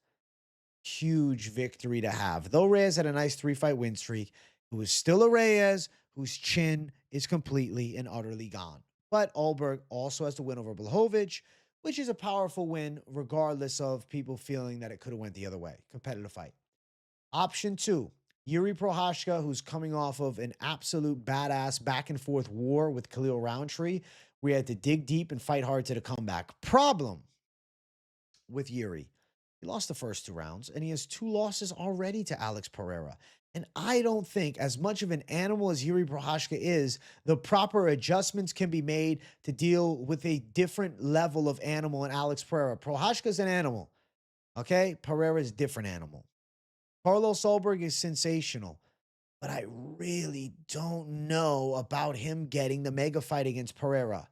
huge victory to have. Though Reyes had a nice 3-fight win streak, it was still a Reyes whose chin is completely and utterly gone. But Ulberg also has to win over Blachowicz, which is a powerful win regardless of people feeling that it could have went the other way. Competitive fight. Option 2, Yuri Procházka, who's coming off of an absolute badass back and forth war with Khalil Rountree. We had to dig deep and fight hard to the comeback. Problem with Yuri. He lost the first 2 rounds, and he has 2 losses already to Alex Pereira. And I don't think, as much of an animal as Yuri Procházka is, the proper adjustments can be made to deal with a different level of animal in Alex Pereira. Procházka is an animal, okay? Pereira is a different animal. Carlos Ulberg is sensational, but I really don't know about him getting the mega fight against Pereira.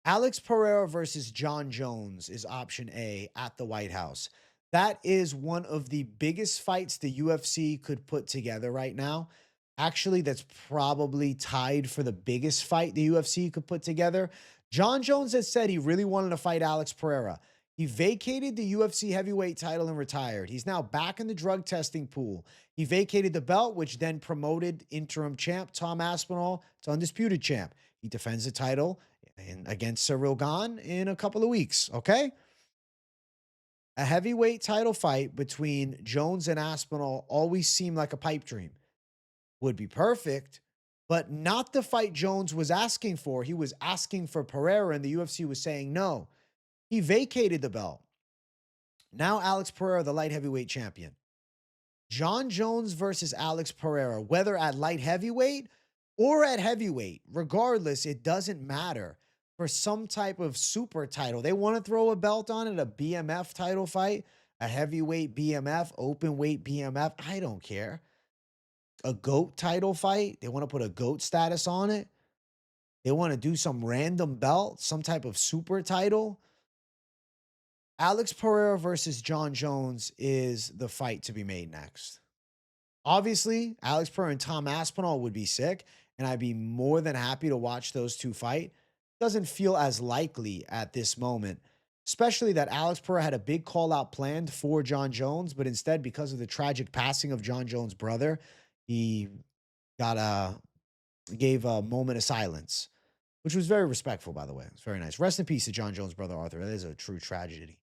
Alex Pereira versus John Jones is option A at the White House. That is one of the biggest fights the UFC could put together right now. Actually, that's probably tied for the biggest fight the UFC could put together. John Jones has said he really wanted to fight Alex Pereira. He vacated the UFC heavyweight title and retired. He's now back in the drug testing pool. He vacated the belt, which then promoted interim champ Tom Aspinall to undisputed champ. He defends the title against Cyril Gane in a couple of weeks, okay? A heavyweight title fight between Jones and Aspinall always seemed like a pipe dream. Would be perfect, but not the fight Jones was asking for. He was asking for Pereira, and the UFC was saying no. He vacated the belt. Now Alex Pereira, the light heavyweight champion. John Jones versus Alex Pereira, whether at light heavyweight or at heavyweight, regardless, it doesn't matter. For some type of super title, they want to throw a belt on it, a BMF title fight, a heavyweight BMF, open weight BMF. I don't care. A GOAT title fight, they want to put a GOAT status on it. They want to do some random belt, some type of super title. Alex Pereira versus John Jones is the fight to be made next. Obviously, Alex Pereira and Tom Aspinall would be sick, and I'd be more than happy to watch those 2 fight. Doesn't feel as likely at this moment, especially that Alex Pereira had a big call out planned for John Jones, but instead, because of the tragic passing of John Jones' brother, he gave a moment of silence. which was very respectful, by the way. It's very nice. Rest in peace to John Jones' brother Arthur. That is a true tragedy.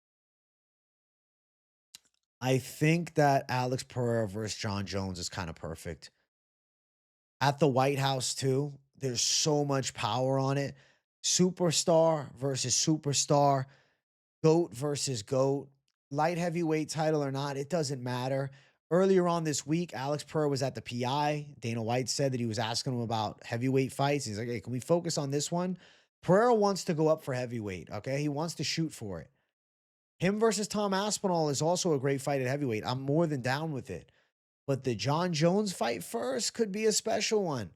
I think that Alex Pereira versus John Jones is kind of perfect. At the White House, too, there's so much power on it. Superstar versus superstar, GOAT versus GOAT, light heavyweight title or not, it doesn't matter. Earlier on this week, Alex Pereira was at the PI. Dana White said that he was asking him about heavyweight fights. He's like, hey, can we focus on this one? Pereira wants to go up for heavyweight, okay? He wants to shoot for it. Him versus Tom Aspinall is also a great fight at heavyweight. I'm more than down with it. But the John Jones fight first could be a special one.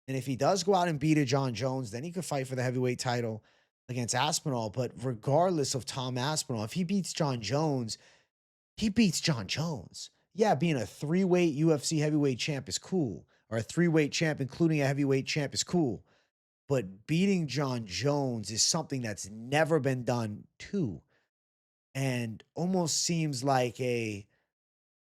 And if he does go out and beat a John Jones, then he could fight for the heavyweight title against Aspinall. But regardless of Tom Aspinall, if he beats John Jones, he beats John Jones. Yeah, being a 3-weight UFC heavyweight champ is cool. Or a 3-weight champ, including a heavyweight champ, is cool. But beating John Jones is something that's never been done too. And almost seems like a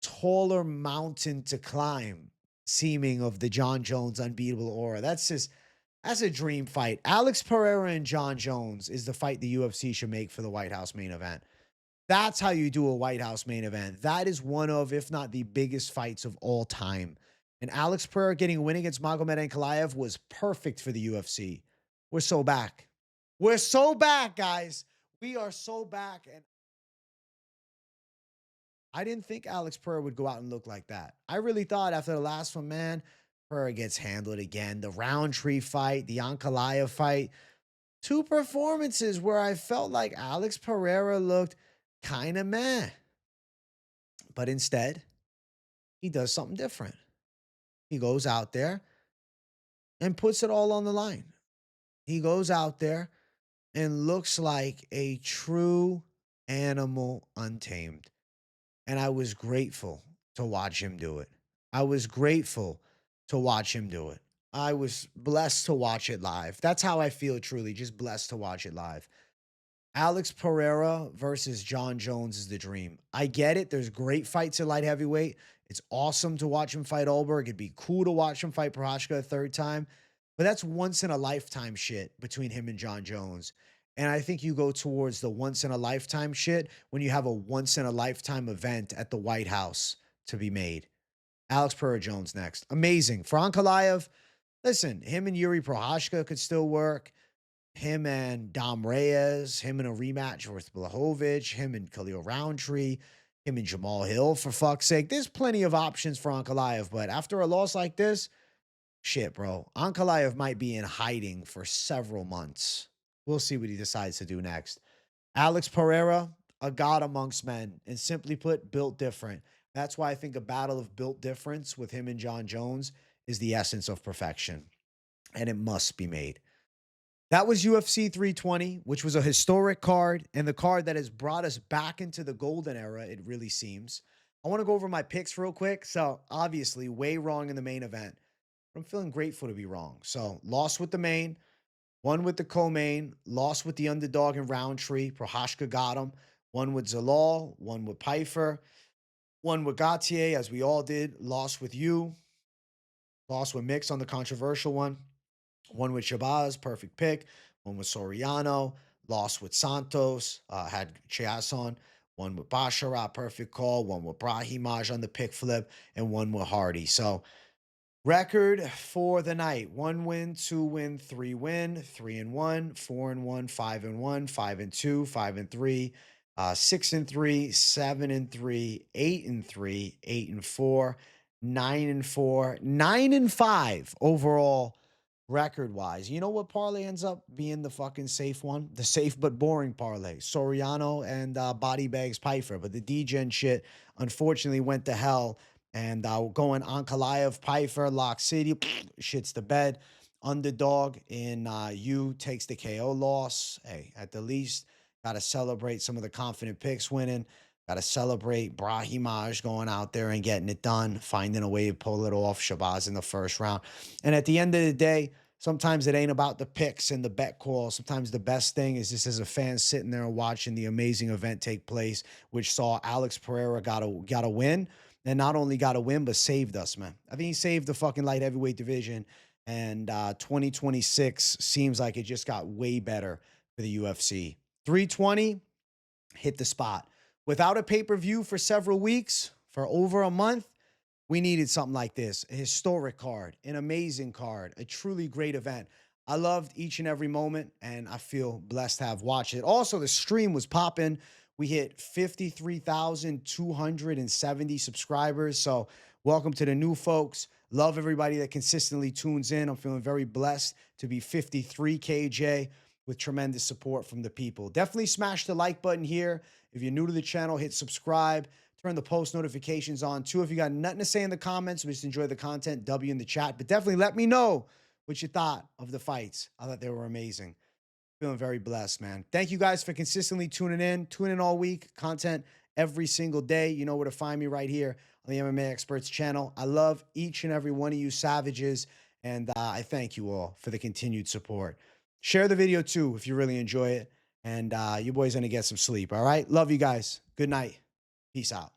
taller mountain to climb, seeming of the John Jones unbeatable aura. That's a dream fight. Alex Pereira and John Jones is the fight the UFC should make for the White House main event. That's how you do a White House main event. That is one of, if not the biggest fights of all time. And Alex Pereira getting a win against Magomedov Ankalaev was perfect for the UFC. We're so back. We're so back, guys. We are so back. And I didn't think Alex Pereira would go out and look like that. I really thought after the last one, man, Pereira gets handled again. The Rountree fight, the Ankalaev fight. Two performances where I felt like Alex Pereira looked kind of meh. But instead, he does something different. He goes out there and puts it all on the line. He goes out there and looks like a true animal untamed. And I was grateful to watch him do it. I was grateful to watch him do it. I was blessed to watch it live. That's how I feel truly, just blessed to watch it live. Alex Pereira versus John Jones is the dream. I get it. There's great fights at light heavyweight. It's awesome to watch him fight Ulberg. It'd be cool to watch him fight Procházka a third time. But that's once in a lifetime shit between him and John Jones. And I think you go towards the once in a lifetime shit when you have a once in a lifetime event at the White House to be made. Alex Pereira Jones next. Amazing. For Ankalaev, listen, him and Yuri Procházka could still work. Him and Dom Reyes, him in a rematch with Blachowicz, him and Khalil Rountree, him and Jamal Hill, for fuck's sake. There's plenty of options for Ankalaev, but after a loss like this, shit, bro. Ankalaev might be in hiding for several months. We'll see what he decides to do next. Alex Pereira, a god amongst men, and simply put, built different. That's why I think a battle of built difference with him and John Jones is the essence of perfection, and it must be made. That was UFC 320, which was a historic card and the card that has brought us back into the golden era, it really seems. I want to go over my picks real quick. So, obviously, way wrong in the main event. But I'm feeling grateful to be wrong. So, lost with the main, won with the co-main, lost with the underdog in Rountree. Procházka got him. Won with Zalal, won with Pyfer, won with Gutierrez, as we all did. Lost with you. Lost with Mix on the controversial one. One with Shahbaz, perfect pick. One with Soriano, lost with Santos, had Chiasson. One with Basharat, perfect call. One with Brahimaj on the pick flip, and one with Hardy. So, record for the night: 1 win, 2 win, 3 win, 3-1, 4-1, 5-1, 5-2, 5-3, 6-3, 7-3, 8-3, 8-4, 9-4, 9-5 overall. Record-wise, you know what parlay ends up being the fucking safe one? The safe but boring parlay. Soriano and Body Bags Pyfer. But the D-Gen shit, unfortunately, went to hell. And going Ankalaev, Pyfer, Lock City, shits the bed. Underdog in U takes the KO loss. Hey, at the least, got to celebrate some of the confident picks winning. Got to celebrate Brahimaj going out there and getting it done, finding a way to pull it off. Shahbaz in the first round. And at the end of the day, sometimes it ain't about the picks and the bet call. Sometimes the best thing is just as a fan sitting there and watching the amazing event take place, which saw Alex Pereira got a win. And not only got a win, but saved us, man. I think he saved the fucking light heavyweight division. And 2026 seems like it just got way better for the UFC. 320 hit the spot. Without a pay-per-view for several weeks, for over a month, we needed something like this. A historic card, an amazing card, a truly great event. I loved each and every moment, and I feel blessed to have watched it. Also, the stream was popping. We hit 53,270 subscribers. So welcome to the new folks. Love everybody that consistently tunes in. I'm feeling very blessed to be 53 KJ with tremendous support from the people. Definitely smash the like button here. If you're new to the channel, hit subscribe. Turn the post notifications on too. If you got nothing to say in the comments, just enjoy the content, W in the chat. But definitely let me know what you thought of the fights. I thought they were amazing. Feeling very blessed, man. Thank you guys for consistently tuning in. Tune in all week. Content every single day. You know where to find me right here on the MMA Experts channel. I love each and every one of you savages, and I thank you all for the continued support. Share the video too if you really enjoy it, and you boys going to get some sleep, all right? Love you guys. Good night. Peace out.